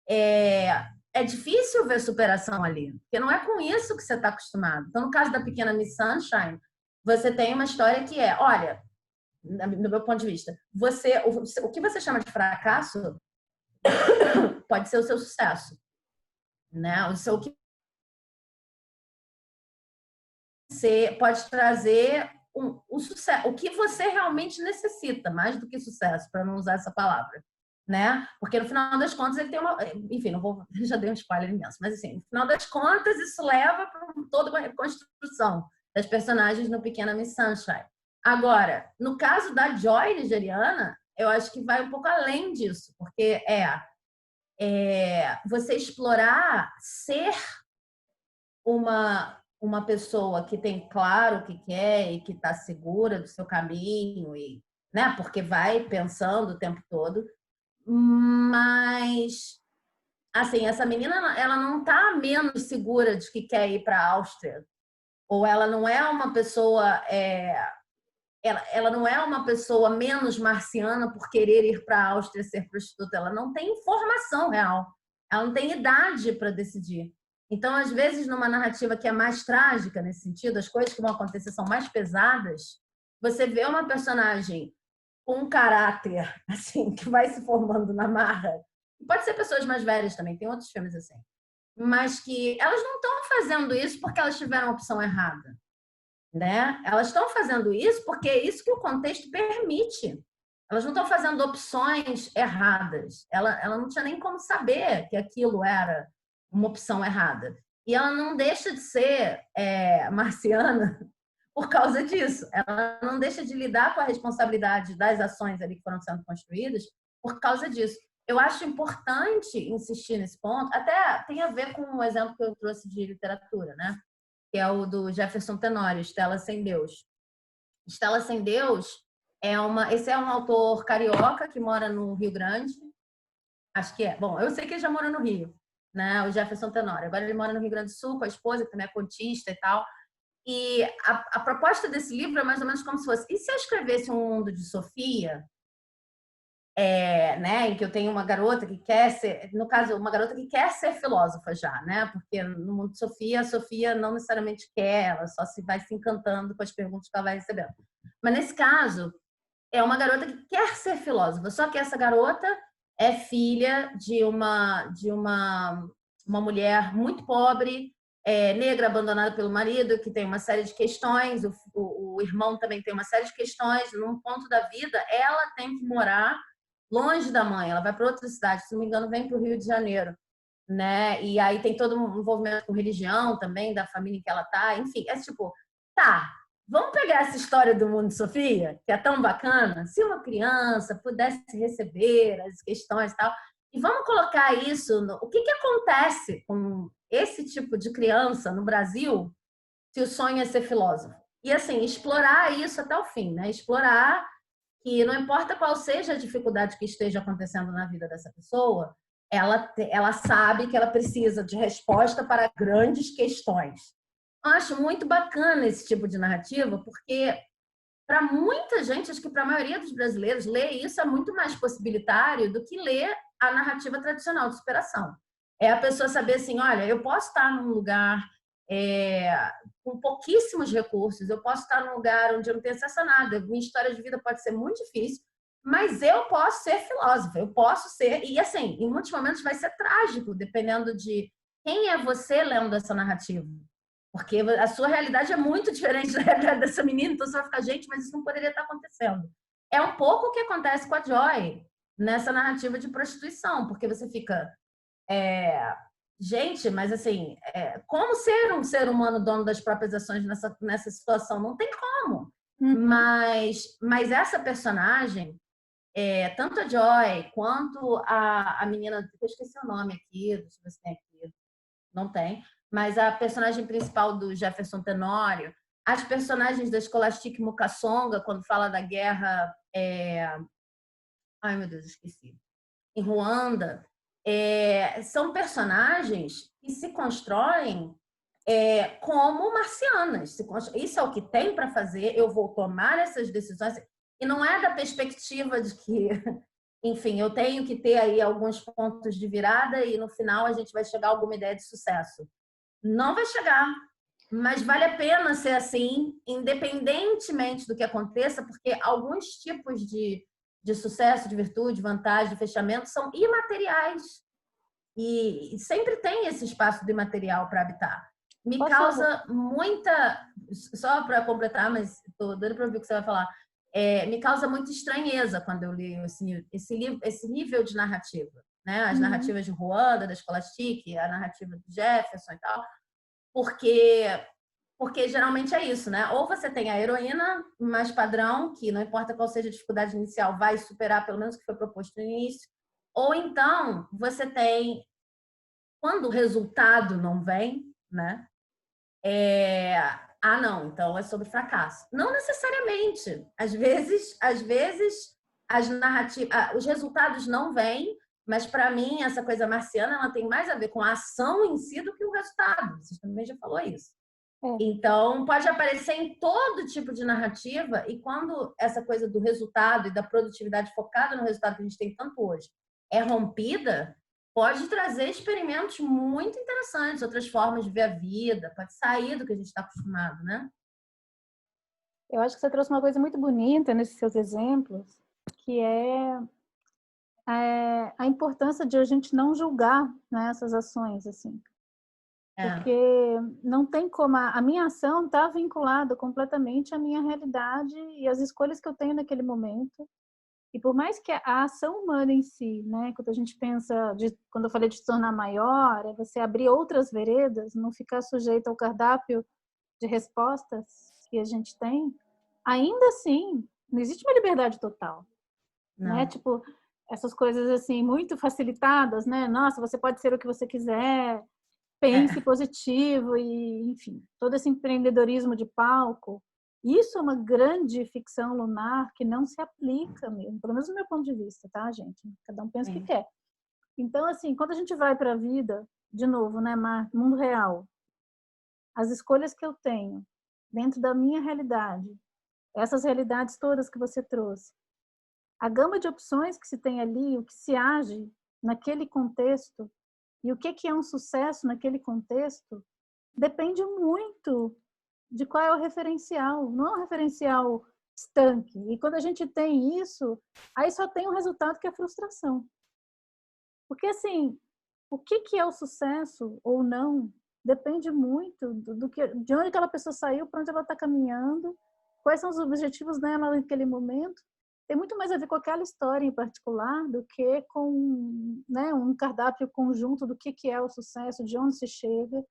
é difícil ver superação ali, porque não é com isso que você está acostumado. Então, no caso da Pequena Miss Sunshine, você tem uma história que olha, no meu ponto de vista, o que você chama de fracasso pode ser o seu sucesso, né? O que você pode trazer o sucesso, o que você realmente necessita, mais do que sucesso, para não usar essa palavra, né? Porque no final das contas ele tem uma, enfim, não vou, já dei um spoiler imenso, mas assim, no final das contas isso leva para toda uma reconstrução das personagens no Pequena Miss Sunshine. Agora, no caso da Joy nigeriana, eu acho que vai um pouco além disso, porque você explorar ser uma pessoa que tem claro o que quer e que está segura do seu caminho, e, né, porque vai pensando o tempo todo, mas assim, essa menina ela não está menos segura de que quer ir para a Áustria, ou ela não é uma pessoa ela não é uma pessoa menos marciana por querer ir para a Áustria ser prostituta, ela não tem informação real, ela não tem idade para decidir. Então, às vezes, numa narrativa que é mais trágica nesse sentido, as coisas que vão acontecer são mais pesadas, você vê uma personagem com um caráter assim que vai se formando na marra. Pode ser pessoas mais velhas também, tem outros filmes assim. Mas que elas não estão fazendo isso porque elas tiveram a opção errada, né? Elas estão fazendo isso porque é isso que o contexto permite. Elas não estão fazendo opções erradas. Ela não tinha nem como saber que aquilo era uma opção errada. E ela não deixa de ser marciana por causa disso. Ela não deixa de lidar com a responsabilidade das ações ali que foram sendo construídas por causa disso. Eu acho importante insistir nesse ponto, até tem a ver com um exemplo que eu trouxe de literatura, né? Que é o do Jefferson Tenório, Estela Sem Deus. Estela Sem Deus esse é um autor carioca que mora no Rio Grande, acho que é. Bom, eu sei que ele já mora no Rio, né? O Jefferson Tenório. Agora ele mora no Rio Grande do Sul com a esposa, que também é contista e tal. E a proposta desse livro é mais ou menos como se fosse: e se eu escrevesse um mundo de Sofia, né, em que eu tenho uma garota que quer ser, no caso, uma garota que quer ser filósofa já, né? Porque no mundo de Sofia, a Sofia não necessariamente quer, ela só vai se encantando com as perguntas que ela vai recebendo. Mas nesse caso, é uma garota que quer ser filósofa, só que essa garota é filha de uma mulher muito pobre, negra, abandonada pelo marido, que tem uma série de questões, o irmão também tem uma série de questões. Num ponto da vida, ela tem que morar longe da mãe, ela vai para outra cidade, se não me engano, vem para o Rio de Janeiro, né? E aí tem todo um envolvimento com religião também, da família em que ela tá, enfim, é tipo, tá, vamos pegar essa história do mundo de Sofia, que é tão bacana, se uma criança pudesse receber as questões e tal, E vamos colocar isso, o que que acontece com esse tipo de criança no Brasil se o sonho é ser filósofo? E assim, explorar isso até o fim, né? Explorar que não importa qual seja a dificuldade que esteja acontecendo na vida dessa pessoa, ela sabe que ela precisa de resposta para grandes questões. Eu acho muito bacana esse tipo de narrativa, porque para muita gente, acho que para a maioria dos brasileiros, ler isso é muito mais possibilitário do que ler a narrativa tradicional de superação. É a pessoa saber assim, olha, eu posso estar num lugar é, com pouquíssimos recursos, eu posso estar num lugar onde eu não tenho acesso a nada, minha história de vida pode ser muito difícil, mas eu posso ser filósofa, eu posso ser, e assim, em muitos momentos vai ser trágico, dependendo de quem é você lendo essa narrativa. Porque a sua realidade é muito diferente da realidade dessa menina, então você vai ficar, gente, mas isso não poderia estar acontecendo. É um pouco o que acontece com a Joy nessa narrativa de prostituição, porque você fica, gente, mas assim, como ser um ser humano dono das próprias ações nessa situação? Não tem como. Uhum. Mas essa personagem, tanto a Joy quanto a menina, eu esqueci o nome aqui, deixa eu ver se tem aqui, não tem, mas a personagem principal do Jefferson Tenório, as personagens da Scholastic Mukasonga, quando fala da guerra, ai meu Deus, esqueci, em Ruanda, são personagens que se constroem como marcianas. Isso é o que tem para fazer, eu vou tomar essas decisões, e não é da perspectiva de que, enfim, eu tenho que ter aí alguns pontos de virada e no final a gente vai chegar a alguma ideia de sucesso. Não vai chegar, mas vale a pena ser assim, independentemente do que aconteça, porque alguns tipos de sucesso, de virtude, vantagem, de fechamento são imateriais. E sempre tem esse espaço do imaterial para habitar. Me causa muita. Só para completar, mas estou doida para ouvir o que você vai falar. Me causa muita estranheza quando eu leio esse nível de narrativa. Né? As narrativas de Ruanda, da Scholastic, a narrativa do Jefferson e tal, porque geralmente é isso, né? Ou você tem a heroína mais padrão, que não importa qual seja a dificuldade inicial, vai superar pelo menos o que foi proposto no início, ou então você tem, quando o resultado não vem, né? Não, então é sobre fracasso. Não necessariamente. Às vezes as narrativas, os resultados não vêm, mas para mim essa coisa marciana ela tem mais a ver com a ação em si do que o resultado. Você também já falou isso. Então, pode aparecer em todo tipo de narrativa, e quando essa coisa do resultado e da produtividade focada no resultado que a gente tem tanto hoje é rompida, pode trazer experimentos muito interessantes, outras formas de ver a vida, pode sair do que a gente está acostumado, né? Eu acho que você trouxe uma coisa muito bonita nesses seus exemplos, que é a importância de a gente não julgar, né, essas ações, assim. Porque não tem como, a minha ação está vinculada completamente à minha realidade e às escolhas que eu tenho naquele momento. E por mais que a ação humana em si, né, quando a gente pensa, quando eu falei de se tornar maior, é você abrir outras veredas, não ficar sujeito ao cardápio de respostas que a gente tem, ainda assim, não existe uma liberdade total, né? Tipo, essas coisas assim, muito facilitadas, né? Nossa, você pode ser o que você quiser, pense positivo e, enfim, todo esse empreendedorismo de palco. Isso é uma grande ficção lunar que não se aplica mesmo, pelo menos do meu ponto de vista, tá, gente? Cada um pensa o que quer. Então, assim, quando a gente vai para a vida, de novo, né, Mar, mundo real, as escolhas que eu tenho dentro da minha realidade, essas realidades todas que você trouxe, a gama de opções que se tem ali, o que se age naquele contexto e o que é um sucesso naquele contexto, depende muito de qual é o referencial. Não é um referencial estanque. E quando a gente tem isso, aí só tem um resultado que é a frustração. Porque, assim, o que é o sucesso ou não depende muito de onde aquela pessoa saiu, para onde ela está caminhando, quais são os objetivos dela naquele momento. Tem muito mais a ver com aquela história em particular do que com, né, um cardápio conjunto do que é o sucesso, de onde se chega.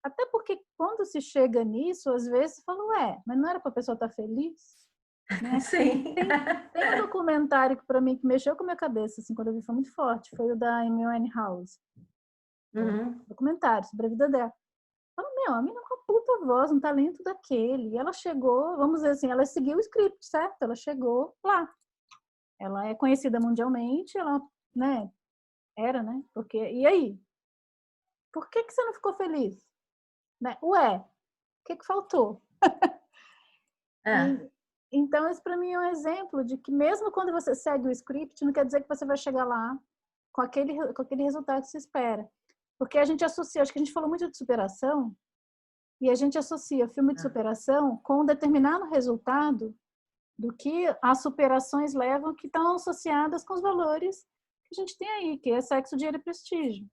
Até porque quando se chega nisso, às vezes se fala, mas não era para a pessoa estar feliz? né? Sim. Tem um documentário que para mim que mexeu com a minha cabeça, assim, quando eu vi, foi muito forte, foi o da Amy Winehouse. Uhum. Documentário sobre a vida dela. Fala, meu, a menina é uma puta voz, um talento daquele. E ela chegou, vamos dizer assim, ela seguiu o script, certo? Ela chegou lá. Ela é conhecida mundialmente, ela, né, era, né? Porque, e aí? Por que você não ficou feliz? Né? Ué, o que faltou? É, E, então, esse para mim é um exemplo de que mesmo quando você segue o script, não quer dizer que você vai chegar lá com aquele resultado que se espera. Porque a gente associa, acho que a gente falou muito de superação, e a gente associa filme de superação com um determinado resultado do que as superações levam, que estão associadas com os valores que a gente tem aí, que é sexo, dinheiro e prestígio.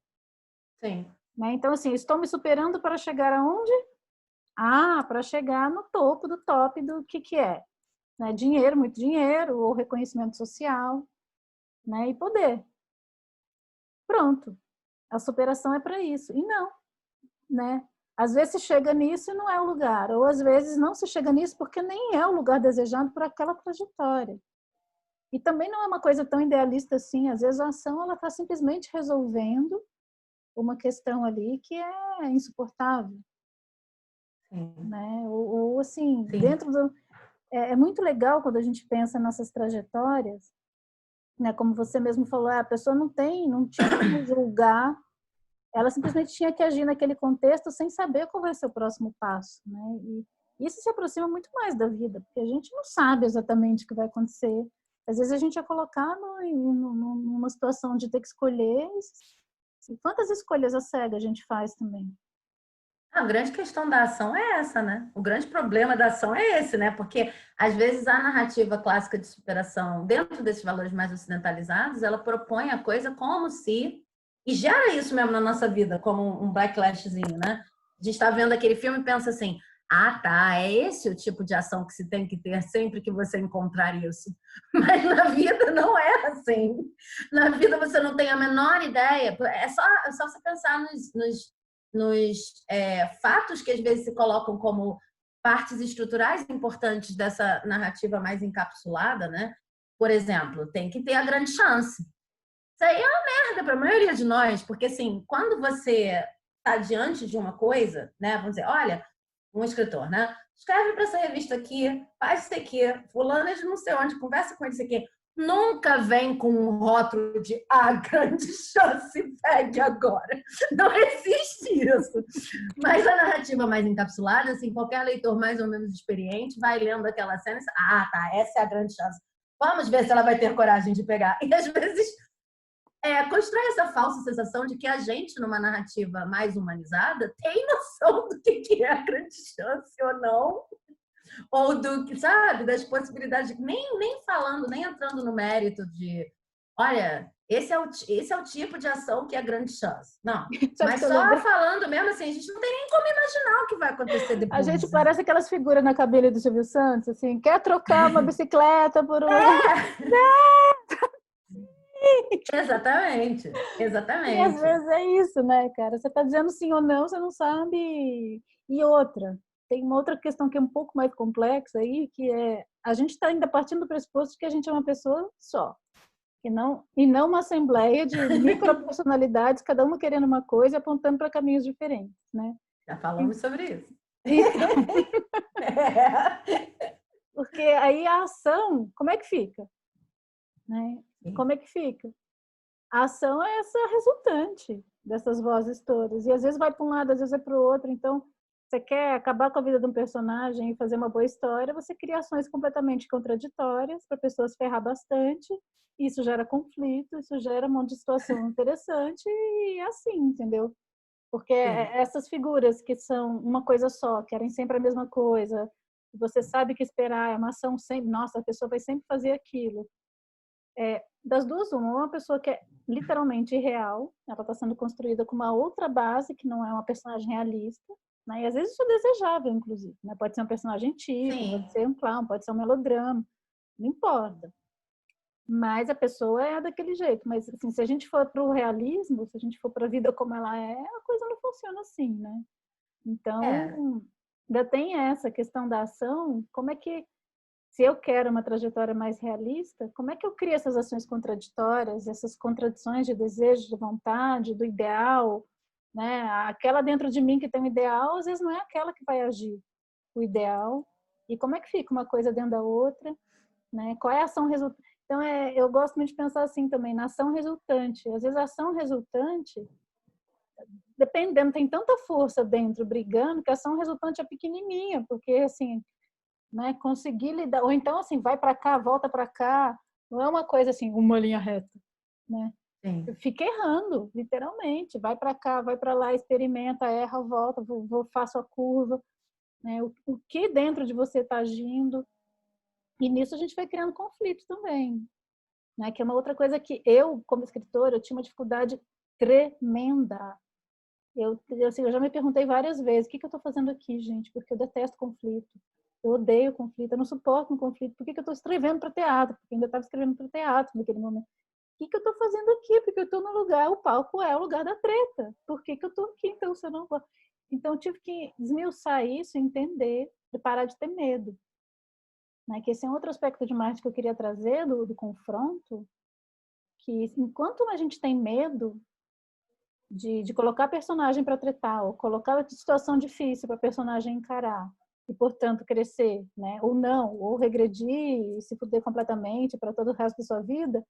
sim. Né? Então, assim, estou me superando para chegar aonde? Ah, para chegar no topo do top do que é. Né? Dinheiro, muito dinheiro, ou reconhecimento social, né? E poder. Pronto. A superação é para isso. E não, né? Às vezes se chega nisso e não é o lugar, ou às vezes não se chega nisso porque nem é o lugar desejado por aquela trajetória. E também não é uma coisa tão idealista assim, às vezes a ação ela está simplesmente resolvendo uma questão ali que é insuportável, Sim. né? Ou assim, Sim. dentro do... É muito legal quando a gente pensa nessas trajetórias, né? Como você mesmo falou, a pessoa não tinha como julgar, ela simplesmente tinha que agir naquele contexto sem saber qual vai ser o próximo passo, né? E isso se aproxima muito mais da vida, porque a gente não sabe exatamente o que vai acontecer. Às vezes a gente é colocado numa situação de ter que escolher, e quantas escolhas a cega a gente faz também. A grande questão da ação é essa, né? O grande problema da ação é esse, né? Porque às vezes a narrativa clássica de superação, dentro desses valores mais ocidentalizados, ela propõe a coisa como se e gera isso mesmo na nossa vida, como um backlashzinho, né? A gente está vendo aquele filme e pensa assim: ah, tá, é esse o tipo de ação que se tem que ter sempre que você encontrar isso. Mas na vida não é assim. Na vida você não tem a menor ideia. É só você pensar nos fatos que às vezes se colocam como partes estruturais importantes dessa narrativa mais encapsulada, né? Por exemplo, tem que ter a grande chance. Isso aí é uma merda para a maioria de nós, porque assim, quando você está diante de uma coisa, né? Vamos dizer, olha, um escritor, né? Escreve para essa revista aqui, faz isso aqui, fulano é de não sei onde, conversa com ele isso aqui. Nunca vem com um rótulo de grande chance, pegue agora. Não existe isso. Mas a narrativa mais encapsulada, assim, qualquer leitor mais ou menos experiente vai lendo aquela cena e tá, essa é a grande chance. Vamos ver se ela vai ter coragem de pegar. E às vezes constrói essa falsa sensação de que a gente, numa narrativa mais humanizada, tem noção do que é a grande chance ou não, ou do que, sabe, das possibilidades, nem falando, nem entrando no mérito de, olha, esse é o tipo de ação que é grande chance. Não, Sabe mas que eu só lembrei? falando mesmo assim, a gente não tem nem como imaginar o que vai acontecer A gente depois, né? parece aquelas figuras na cabine do Silvio Santos, assim, quer trocar uma bicicleta por um... Exatamente, E às exatamente. vezes é isso, né, cara? Você tá dizendo sim ou não, você não sabe. E outra, tem uma outra questão que é um pouco mais complexa aí, que é a gente está ainda partindo do pressuposto de que a gente é uma pessoa só, e não uma assembleia de micropersonalidades, cada uma querendo uma coisa e apontando para caminhos diferentes, né? Já falamos sobre isso. Então, É. porque aí a ação, como é que fica? Né? Como é que fica? A ação é essa resultante dessas vozes todas. E às vezes vai para um lado, às vezes é para o outro. Então, você quer acabar com a vida de um personagem e fazer uma boa história, você cria ações completamente contraditórias para a pessoa se ferrar bastante. Isso gera conflito, isso gera um monte de situação interessante e é assim, entendeu? Porque Sim. essas figuras que são uma coisa só, querem sempre a mesma coisa, você sabe que esperar é uma ação sempre, nossa, a pessoa vai sempre fazer aquilo. Das duas, uma pessoa que é literalmente irreal, ela está sendo construída com uma outra base, que não é uma personagem realista, né? E às vezes isso é desejável, inclusive, né? Pode ser um personagem tipo, Sim. pode ser um clown, pode ser um melodrama, não importa. Mas a pessoa é daquele jeito. Mas assim, se a gente for para o realismo, se a gente for para a vida como ela é, a coisa não funciona assim, né? É. Então, ainda tem essa questão da ação, como é que se eu quero uma trajetória mais realista, como é que eu crio essas ações contraditórias, essas contradições de desejo, de vontade, do ideal, né? Aquela dentro de mim que tem um ideal, às vezes não é aquela que vai agir o ideal. E como é que fica uma coisa dentro da outra, né? Qual é a ação resultante? Então, eu gosto muito de pensar assim também, na ação resultante. Às vezes a ação resultante, dependendo, tem tanta força dentro brigando que a ação resultante é pequenininha, porque assim, né, conseguir lidar, ou então assim, vai para cá, volta para cá, não é uma coisa assim, uma linha reta, né? Sim. Fica errando, literalmente, vai para cá, vai para lá, experimenta, erra, volta, faço a curva, né? O que dentro de você está agindo, e nisso a gente vai criando conflito também, né? Que é uma outra coisa que eu, como escritora, eu tinha uma dificuldade tremenda. Assim, eu já me perguntei várias vezes, o que eu estou fazendo aqui, gente? Porque eu detesto conflito. Eu odeio conflito, eu não suporto um conflito. Por que eu estou escrevendo para teatro? Porque eu ainda estava escrevendo para teatro naquele momento. O que eu estou fazendo aqui? Porque eu estou no lugar, o palco é o lugar da treta. Por que eu estou aqui, então, se eu não gosto? Então, eu tive que desmiuçar isso, entender, e parar de ter medo. Né? Que esse é um outro aspecto de marketing que eu queria trazer, do confronto, que enquanto a gente tem medo de colocar personagem para tretar, ou colocar situação difícil para personagem encarar, e, portanto, crescer, né? Ou não, ou regredir e se fuder completamente para todo o resto da sua vida,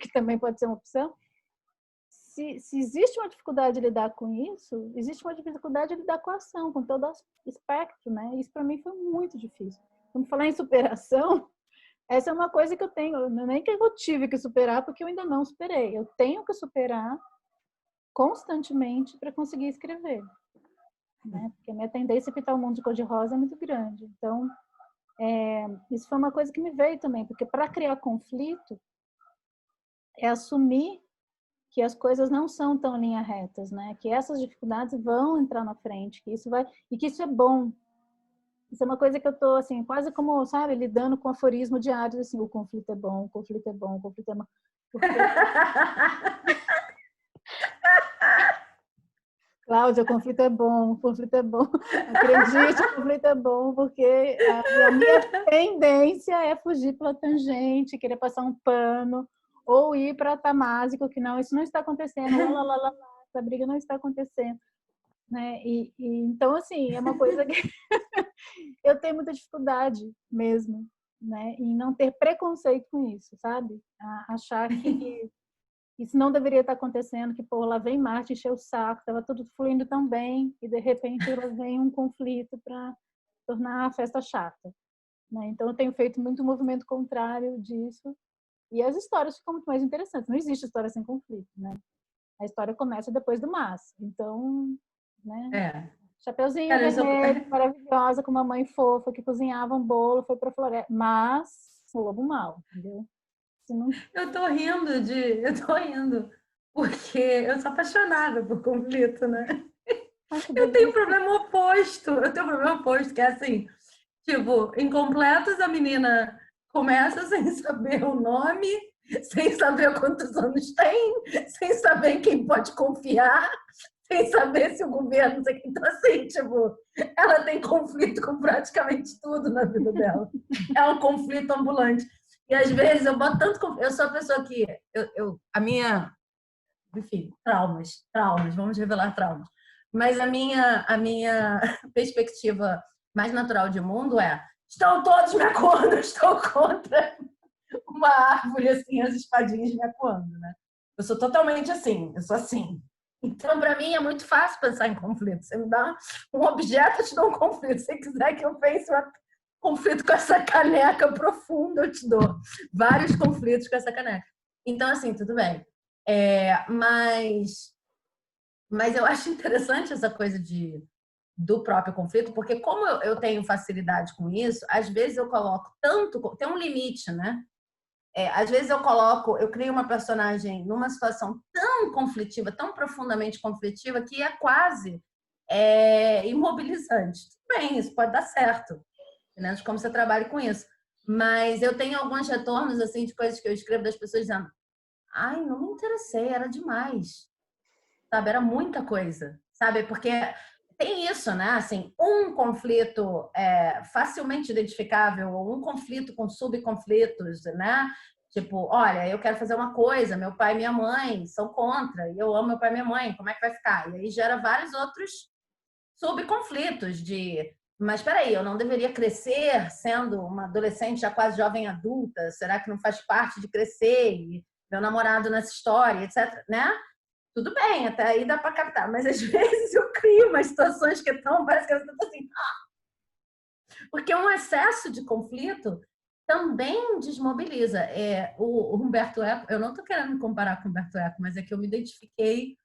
que também pode ser uma opção. Se existe uma dificuldade de lidar com isso, existe uma dificuldade de lidar com a ação, com todo o espectro, né? Isso para mim foi muito difícil. Quando falar em superação, essa é uma coisa que eu tenho, nem que eu tive que superar, porque eu ainda não superei. Eu tenho que superar constantemente para conseguir escrever, né? Porque a minha tendência a pintar o mundo de cor-de-rosa é muito grande. Então, isso foi uma coisa que me veio também, porque para criar conflito é assumir que as coisas não são tão linha retas, né? Que essas dificuldades vão entrar na frente, que isso vai e que isso é bom. Isso é uma coisa que eu tô assim, quase como, sabe, lidando com aforismo diário, assim, o conflito é bom, o conflito é bom, o conflito é bom. Porque... Cláudia, o conflito é bom, o conflito é bom. Acredite, o conflito é bom, porque a minha tendência é fugir pela tangente, querer passar um pano, ou ir para tamásico, que não, isso não está acontecendo, essa briga não está acontecendo. Né? Então, assim, é uma coisa que eu tenho muita dificuldade mesmo, né? Em não ter preconceito com isso, sabe? Achar que isso não deveria estar acontecendo, que, pô, lá vem Marte encher o saco, estava tudo fluindo tão bem, e de repente lá vem um conflito para tornar a festa chata. Né? Então, eu tenho feito muito movimento contrário disso, e as histórias ficam muito mais interessantes. Não existe história sem conflito, né? A história começa depois do mas. Então, né? Chapeuzinho Cara, vermelho, maravilhosa, com uma mãe fofa que cozinhava um bolo, foi para a floresta, mas o lobo mau, entendeu? Não... Eu tô rindo, porque eu sou apaixonada por conflito, né? Eu tenho um problema oposto, que é assim, tipo, incompletos, a menina começa sem saber o nome, sem saber quantos anos tem, sem saber em quem pode confiar, sem saber se o governo... Então, assim, tipo, ela tem conflito com praticamente tudo na vida dela. É um conflito ambulante. E às vezes eu boto tanto conflito. Eu sou a pessoa que... a minha... Enfim, traumas, vamos revelar traumas. Mas a minha perspectiva mais natural de mundo é: estão todos me acuando, estou contra uma árvore, assim, as espadinhas me acuando, né? Eu sou totalmente assim, eu sou assim. Então, para mim, é muito fácil pensar em conflito. Você me dá um objeto, eu te dou um conflito. Se você quiser que eu pense um conflito com essa caneca profunda, eu te dou vários conflitos com essa caneca. Então, assim, tudo bem. Mas eu acho interessante essa coisa do próprio conflito, porque como eu tenho facilidade com isso, às vezes eu coloco tanto... Tem um limite, né? Às vezes eu crio uma personagem numa situação tão conflitiva, tão profundamente conflitiva, que é quase imobilizante. Tudo bem, isso pode dar certo, dependendo de como você trabalha com isso. Mas eu tenho alguns retornos assim de coisas que eu escrevo das pessoas dizendo: ai, não me interessei, era demais. Sabe, era muita coisa, sabe? Porque tem isso, né? Assim, um conflito facilmente identificável, ou um conflito com subconflitos, né? Tipo, olha, eu quero fazer uma coisa, meu pai e minha mãe são contra, e eu amo meu pai e minha mãe, como é que vai ficar? E aí gera vários outros subconflitos mas espera aí, eu não deveria crescer sendo uma adolescente já quase jovem adulta? Será que não faz parte de crescer? E meu namorado nessa história, etc, né? Tudo bem, até aí dá para captar, mas às vezes eu crio umas situações que estão, parece que eu estou assim, porque um excesso de conflito também desmobiliza. O Humberto Eco, eu não estou querendo me comparar com o Humberto Eco, mas é que eu me identifiquei,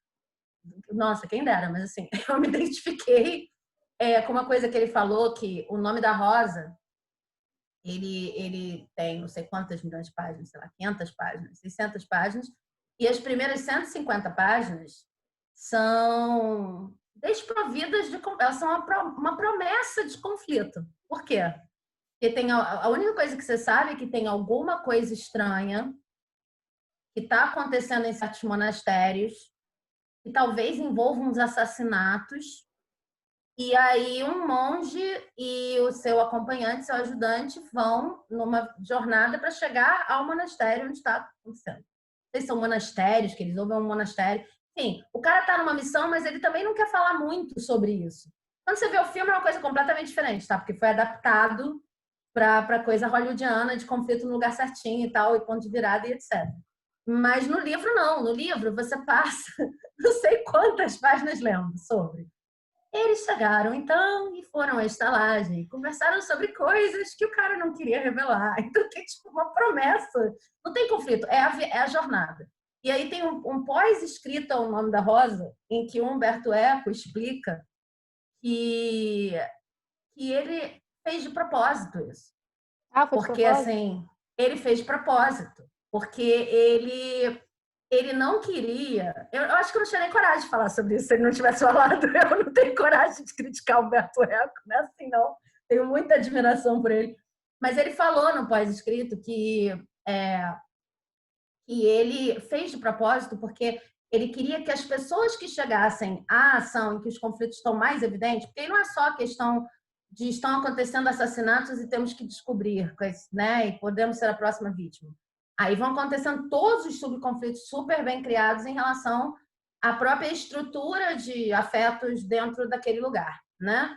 nossa, quem dera, mas assim, eu me identifiquei com uma coisa que ele falou, que o Nome da Rosa, ele tem não sei quantas milhões de páginas, sei lá, 500 páginas, 600 páginas, e as primeiras 150 páginas são desprovidas de... Elas são uma promessa de conflito. Por quê? Porque a única coisa que você sabe é que tem alguma coisa estranha que está acontecendo em certos monastérios, que talvez envolva uns assassinatos, e aí um monge e o seu acompanhante, seu ajudante, vão numa jornada para chegar ao monastério onde está acontecendo. Eles são monastérios, que eles ouvem um monastério. Enfim, o cara está numa missão, mas ele também não quer falar muito sobre isso. Quando você vê o filme, é uma coisa completamente diferente, tá? Porque foi adaptado para coisa hollywoodiana, de conflito no lugar certinho e tal, e ponto de virada e etc. Mas no livro, não. No livro, você passa não sei quantas páginas lendo sobre. Eles chegaram, então, e foram à estalagem. Conversaram sobre coisas que o cara não queria revelar. Então, tem tipo uma promessa. Não tem conflito, é a jornada. E aí tem um pós-escrito ao Nome da Rosa, em que o Humberto Eco explica que ele fez de propósito isso. Ah, foi de Porque, propósito? assim, ele fez de propósito. Porque ele não queria... Eu acho que eu não tinha nem coragem de falar sobre isso se ele não tivesse falado. Eu não tenho coragem de criticar o Humberto Eco, não é assim, não. Tenho muita admiração por ele. Mas ele falou no pós-escrito que ele fez de propósito porque ele queria que as pessoas que chegassem à ação em que os conflitos estão mais evidentes, porque não é só a questão de estão acontecendo assassinatos e temos que descobrir, né? E podemos ser a próxima vítima. Aí vão acontecendo todos os subconflitos super bem criados em relação à própria estrutura de afetos dentro daquele lugar, né?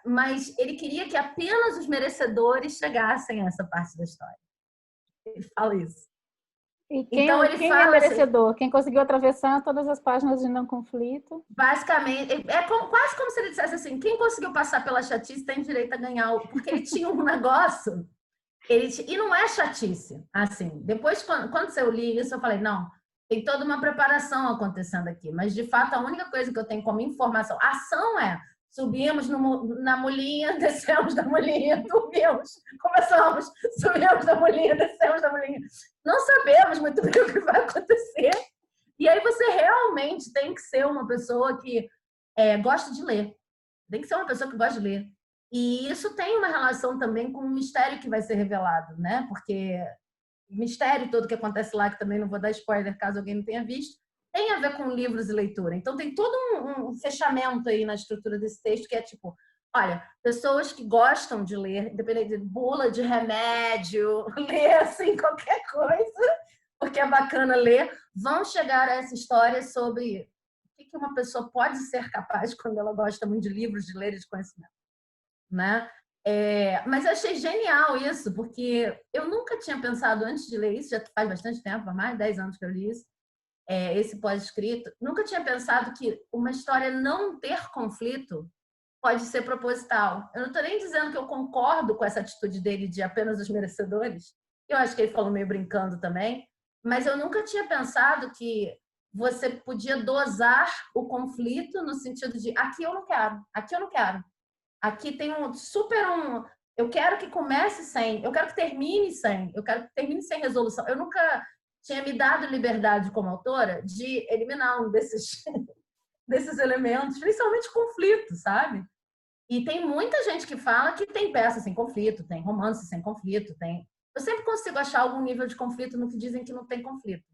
Mas ele queria que apenas os merecedores chegassem a essa parte da história. Ele fala isso. E Então ele quem é fala assim, merecedor? Quem conseguiu atravessar todas as páginas de não conflito? basicamente, quase como se ele dissesse assim: quem conseguiu passar pela chatice tem direito a ganhar, porque ele tinha um negócio, e não é chatice, assim. Depois, quando eu li isso, eu falei: não, tem toda uma preparação acontecendo aqui, mas de fato a única coisa que eu tenho como informação, ação subimos na mulinha, descemos da mulinha, dormimos, começamos, subimos da mulinha, descemos da mulinha. Não sabemos muito bem o que vai acontecer. E aí você realmente tem que ser uma pessoa que gosta de ler. Tem que ser uma pessoa que gosta de ler. E isso tem uma relação também com o mistério que vai ser revelado, né? Porque o mistério todo que acontece lá, que também não vou dar spoiler caso alguém não tenha visto, tem a ver com livros e leitura. Então tem todo um fechamento aí na estrutura desse texto que é tipo, olha, pessoas que gostam de ler, independente de bula de remédio, ler assim qualquer coisa, porque é bacana ler, vão chegar a essa história sobre o que uma pessoa pode ser capaz quando ela gosta muito de livros, de ler e de conhecimento, né? Mas eu achei genial isso, porque eu nunca tinha pensado antes de ler isso, já faz bastante tempo, há mais de 10 anos que eu li isso, esse pós-escrito, nunca tinha pensado que uma história não ter conflito pode ser proposital. Eu não estou nem dizendo que eu concordo com essa atitude dele de apenas os merecedores, eu acho que ele falou meio brincando também, mas eu nunca tinha pensado que você podia dosar o conflito no sentido de aqui eu não quero, aqui eu não quero. Aqui tem eu quero que comece sem, eu quero que termine sem, eu quero que termine sem resolução. Eu nunca tinha me dado liberdade como autora de eliminar um desses, desses elementos, principalmente conflito, sabe? E tem muita gente que fala que tem peça sem conflito, tem romance sem conflito, tem... Eu sempre consigo achar algum nível de conflito no que dizem que não tem conflito.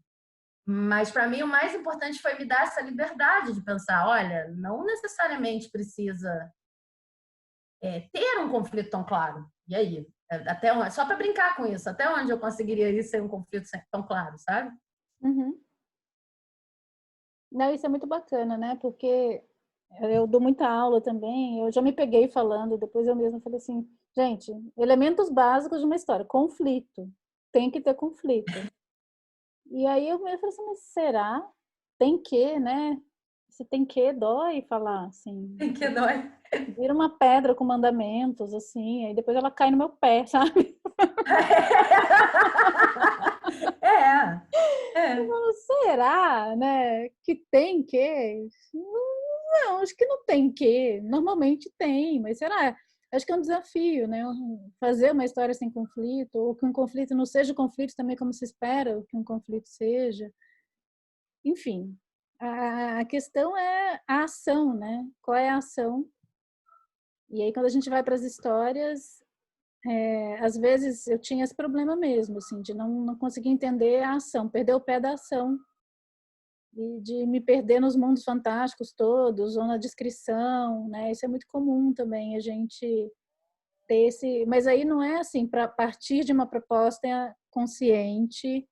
Mas para mim o mais importante foi me dar essa liberdade de pensar, olha, não necessariamente precisa ter um conflito tão claro. E aí? Até onde, só para brincar com isso, até onde eu conseguiria ir sem um conflito tão claro, sabe? Uhum. Não, isso é muito bacana, né? Porque eu dou muita aula também, eu já me peguei falando, depois eu mesma falei assim, gente, elementos básicos de uma história, conflito, tem que ter conflito. E aí eu falei assim, mas será? Tem que, né? Se tem que, dói falar, assim. Tem que dói. Vira uma pedra com mandamentos, assim, aí depois ela cai no meu pé, sabe? É, Eu é. falo, será, né? Que tem que? Não, acho que não tem que. Normalmente tem, mas será? Acho que é um desafio, né? Fazer uma história sem conflito, ou que um conflito não seja conflito também como se espera que um conflito seja. Enfim, a questão é a ação, né? Qual é a ação? E aí, quando a gente vai para as histórias, às vezes eu tinha esse problema mesmo, assim, de não conseguir entender a ação, perder o pé da ação e de me perder nos mundos fantásticos todos, ou na descrição, né? Isso é muito comum também, a gente ter esse... Mas aí não é assim, para partir de uma proposta consciente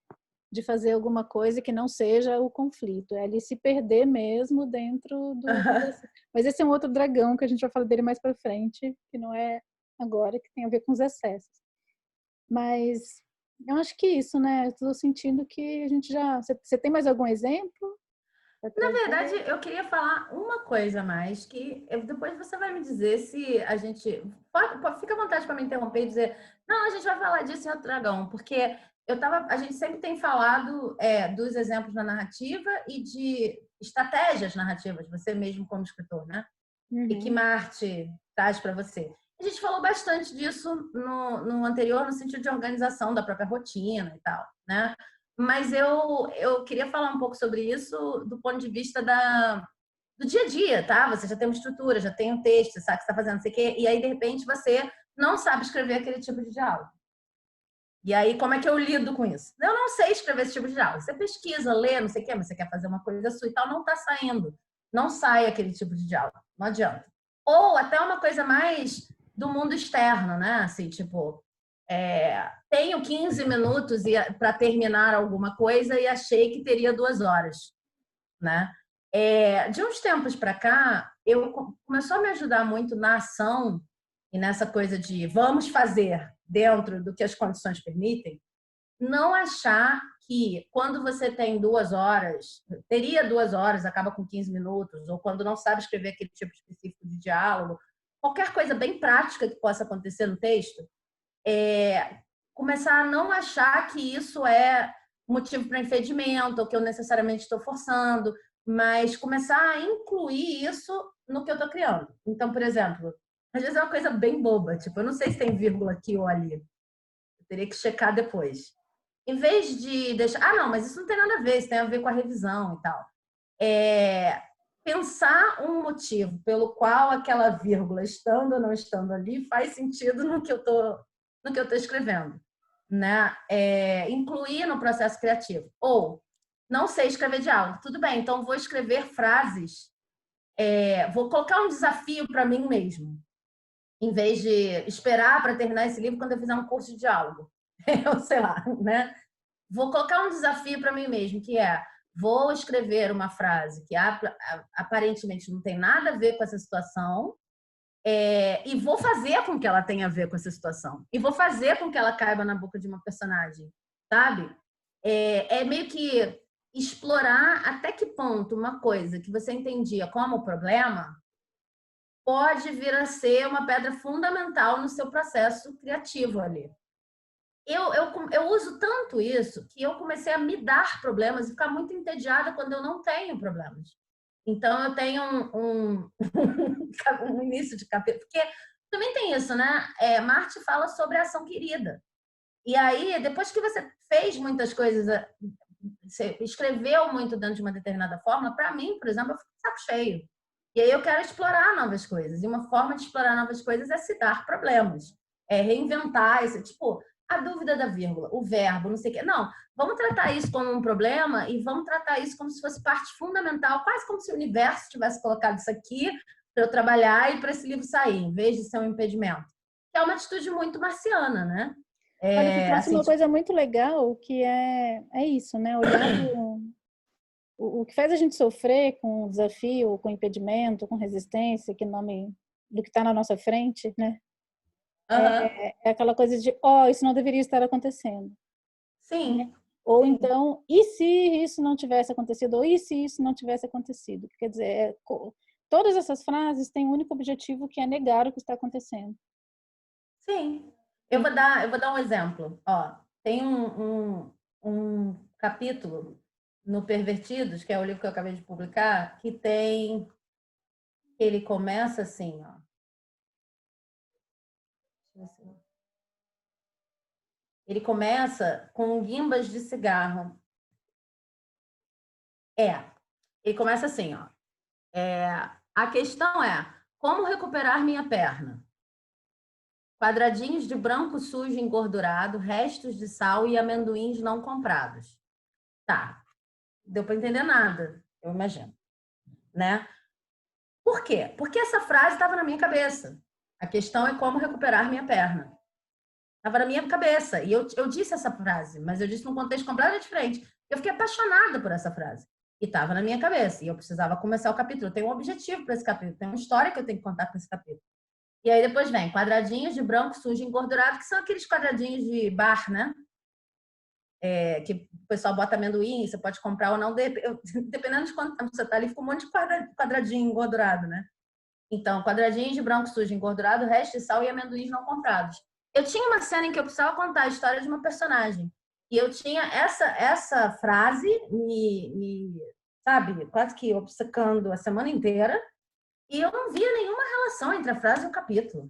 de fazer alguma coisa que não seja o conflito, é ali se perder mesmo dentro desse... Mas esse é um outro dragão que a gente vai falar dele mais para frente, que não é agora, que tem a ver com os excessos. Mas eu acho que isso, né? Estou sentindo que a gente já... Você tem mais algum exemplo para Na trazer? verdade, eu queria falar uma coisa a mais, que depois você vai me dizer se a gente. Fica à vontade para me interromper e dizer, não, a gente vai falar disso em outro dragão, porque a gente sempre tem falado dos exemplos na narrativa e de estratégias narrativas, você mesmo como escritor, né? E que Uhum. Marte traz para você. A gente falou bastante disso no anterior, no sentido de organização da própria rotina e tal, né? Mas eu queria falar um pouco sobre isso do ponto de vista do dia a dia, tá? Você já tem uma estrutura, já tem um texto, sabe o que você está fazendo, não sei o quê, e aí, de repente, você não sabe escrever aquele tipo de diálogo. E aí, como é que eu lido com isso? Eu não sei escrever esse tipo de diálogo. Você pesquisa, lê, não sei o quê, mas você quer fazer uma coisa sua e tal, não está saindo. Não sai aquele tipo de diálogo. Não adianta. Ou até uma coisa mais do mundo externo, né? Assim, tipo, tenho 15 minutos para terminar alguma coisa e achei que teria 2 horas, né? De uns tempos para cá, começou a me ajudar muito na ação e nessa coisa de vamos fazer dentro do que as condições permitem, não achar que quando você tem 2 horas, teria 2 horas, acaba com 15 minutos, ou quando não sabe escrever aquele tipo específico de diálogo, qualquer coisa bem prática que possa acontecer no texto, começar a não achar que isso é motivo para impedimento, ou que eu necessariamente estou forçando, mas começar a incluir isso no que eu estou criando. Então, por exemplo, às vezes é uma coisa bem boba, tipo, eu não sei se tem vírgula aqui ou ali. Eu teria que checar depois. Em vez de deixar, não, mas isso não tem nada a ver, isso tem a ver com a revisão e tal. Pensar um motivo pelo qual aquela vírgula, estando ou não estando ali, faz sentido no que eu tô escrevendo, né? Incluir no processo criativo. Ou não sei escrever diálogo, tudo bem, então vou escrever frases, vou colocar um desafio para mim mesmo, em vez de esperar para terminar esse livro quando eu fizer um curso de diálogo. Eu sei lá, né? Vou colocar um desafio para mim mesmo, que vou escrever uma frase que aparentemente não tem nada a ver com essa situação, e vou fazer com que ela tenha a ver com essa situação. E vou fazer com que ela caiba na boca de uma personagem, sabe? Meio que explorar até que ponto uma coisa que você entendia como problema pode vir a ser uma pedra fundamental no seu processo criativo ali. Eu uso tanto isso que eu comecei a me dar problemas e ficar muito entediada quando eu não tenho problemas. Então, eu tenho um início de capítulo. Porque também tem isso, né? Marte fala sobre a ação querida. E aí, depois que você fez muitas coisas, você escreveu muito dentro de uma determinada forma, para mim, por exemplo, eu fico de saco cheio. E aí eu quero explorar novas coisas. E uma forma de explorar novas coisas é se dar problemas. Reinventar isso. Tipo, a dúvida da vírgula, o verbo, não sei o quê. Não, vamos tratar isso como um problema e vamos tratar isso como se fosse parte fundamental, quase como se o universo tivesse colocado isso aqui para eu trabalhar e para esse livro sair, em vez de ser um impedimento. Que é uma atitude muito marciana, né? Olha, você trouxe Assim, uma tipo, coisa muito legal, que é isso, né? Olhar o que faz a gente sofrer com o desafio, com impedimento, com resistência, que nome do que está na nossa frente, né? É aquela coisa de, isso não deveria estar acontecendo. Né? sim, Ou sim. então, e se isso não tivesse acontecido? Ou e se isso não tivesse acontecido? Quer dizer, todas essas frases têm um único objetivo, que é negar o que está acontecendo. Sim. Eu vou dar um exemplo. Ó, tem um capítulo no Pervertidos, que é o livro que eu acabei de publicar, que tem. Ele começa assim, ó. Ele começa com guimbas de cigarro. Ele começa assim, ó. A questão é como recuperar minha perna? Quadradinhos de branco sujo engordurado, restos de sal e amendoins não comprados. Tá, deu para entender nada, eu imagino, né? Por quê? Porque essa frase estava na minha cabeça. A questão é como recuperar minha perna. Estava na minha cabeça. E eu disse essa frase, mas eu disse num contexto completamente diferente. Eu fiquei apaixonada por essa frase. E estava na minha cabeça. E eu precisava começar o capítulo. Eu tenho um objetivo para esse capítulo. Tem uma história que eu tenho que contar com esse capítulo. E aí depois vem quadradinhos de branco sujo engordurado, que são aqueles quadradinhos de bar, né? Que o pessoal bota amendoim, você pode comprar ou não, dependendo de quanto tempo você está ali, fica um monte de quadradinho engordurado, né? Então, quadradinhos de branco sujo engordurado, resto de sal e amendoins não comprados. Eu tinha uma cena em que eu precisava contar a história de uma personagem. E eu tinha essa frase sabe, quase que obcecando a semana inteira. E eu não via nenhuma relação entre a frase e o capítulo.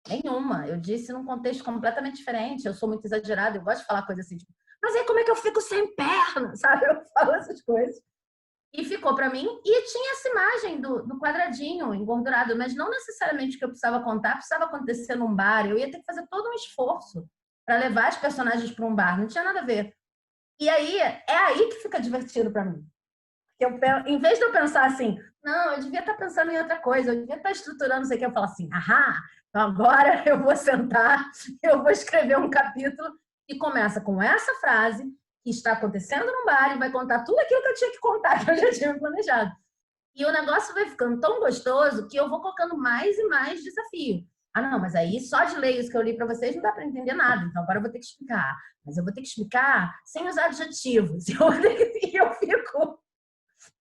Nenhuma. Eu disse num contexto completamente diferente. Eu sou muito exagerada, eu gosto de falar coisas assim, tipo, mas aí como é que eu fico sem perna? Sabe? Eu falo essas coisas. E ficou para mim. E tinha essa imagem do quadradinho engordurado, mas não necessariamente o que eu precisava contar precisava acontecer num bar. Eu ia ter que fazer todo um esforço para levar as personagens para um bar. Não tinha nada a ver. E aí, é aí que fica divertido para mim. Em vez de eu pensar assim, não, eu devia estar pensando em outra coisa, eu devia estar estruturando, não sei o que, eu falo assim, então agora eu vou sentar, eu vou escrever um capítulo que começa com essa frase que está acontecendo no bar e vai contar tudo aquilo que eu tinha que contar, que eu já tinha planejado. E o negócio vai ficando tão gostoso que eu vou colocando mais e mais desafio. Não, mas aí só de ler isso que eu li para vocês não dá para entender nada, então agora eu vou ter que explicar. Mas eu vou ter que explicar sem usar adjetivos. E eu fico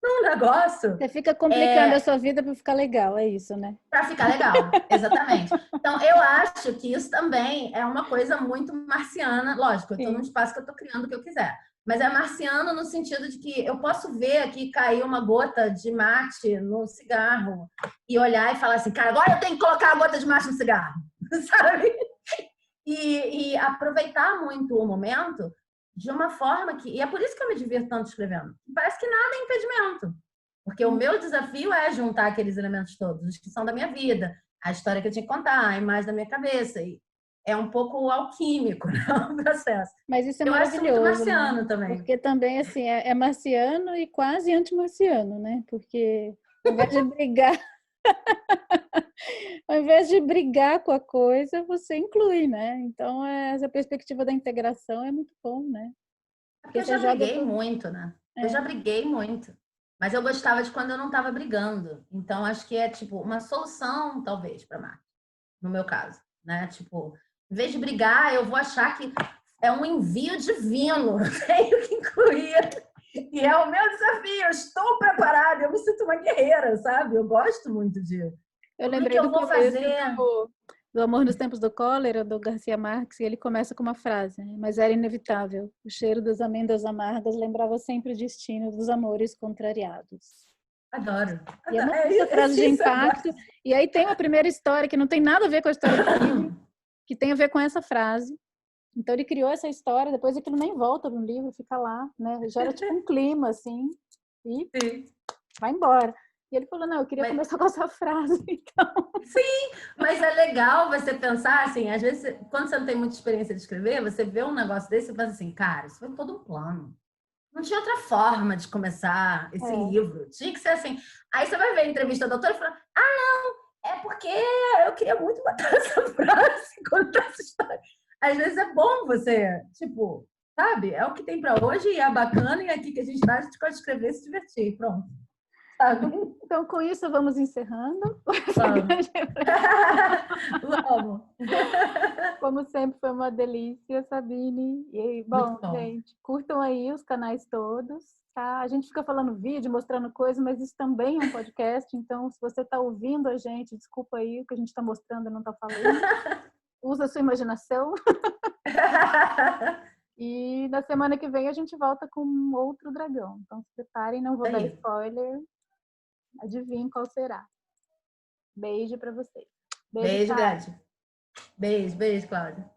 num negócio Você fica complicando a sua vida para ficar legal, é isso, né? para ficar legal, exatamente. Então, eu acho que isso também é uma coisa muito marciana. Lógico, eu estou num espaço que eu estou criando o que eu quiser. Mas é marciano no sentido de que eu posso ver aqui cair uma gota de mate no cigarro e olhar e falar assim, cara, agora eu tenho que colocar a gota de mate no cigarro, sabe? E aproveitar muito o momento de uma forma que... E é por isso que eu me divirto tanto escrevendo. Parece que nada é impedimento. Porque o meu desafio é juntar aqueles elementos todos, os que são da minha vida, a história que eu tinha que contar, a imagem da minha cabeça. E é um pouco alquímico, né? O processo. Mas isso é Eu acho isso muito maravilhoso, né? marciano também. Porque também, assim, é marciano e quase anti-marciano, né? Porque ao invés de brigar, ao invés de brigar com a coisa, você inclui, né? Então, essa perspectiva da integração é muito bom, né? Porque Porque eu você já joga briguei tudo. muito, né? Eu já É. briguei muito. Mas eu gostava de quando eu não estava brigando. Então, acho que é tipo uma solução, talvez, para Marte, no meu caso, né? Tipo, em vez de brigar, eu vou achar que é um envio divino, eu tenho que incluir. E é o meu desafio, eu estou preparada, eu me sinto uma guerreira, sabe? Eu gosto muito de Eu como é que lembrei eu do vou começo fazer. do Amor nos Tempos do Cólera, do Garcia Marques, e ele começa com uma frase, né? Mas era inevitável. O cheiro das amêndoas amargas lembrava sempre o destino dos amores contrariados. Adoro. E é uma É puta frase de isso, eu impacto. gosto. E aí tem uma primeira história que não tem nada a ver com a história do livro, que tem a ver com essa frase. Então ele criou essa história, depois aquilo nem volta no livro, fica lá, né? Gera tipo um clima, assim, e Sim. vai embora. E ele falou, não, eu queria começar com essa frase, então... Sim, mas é legal você pensar, assim, às vezes, quando você não tem muita experiência de escrever, você vê um negócio desse e pensa assim, cara, isso foi todo um plano. Não tinha outra forma de começar esse livro. Tinha que ser assim. Aí você vai ver a entrevista da doutora e fala, é porque eu queria muito botar essa frase, contar essa história. Às vezes é bom você, tipo, sabe? É o que tem para hoje e é bacana, e aqui que a gente pode escrever e se divertir. Pronto. Sabe? Então, com isso, vamos encerrando. Vamos. Vamos. Como sempre, foi uma delícia, Sabine. E, bom, gente, curtam aí os canais todos, tá? A gente fica falando vídeo, mostrando coisas, mas isso também é um podcast, então se você está ouvindo a gente, desculpa aí o que a gente está mostrando e não está falando. Usa a sua imaginação. E na semana que vem a gente volta com outro dragão. Então se preparem, não vou dar spoiler. Adivinhe qual será. Beijo para vocês. Beijo, Gade. Beijo, Cláudia.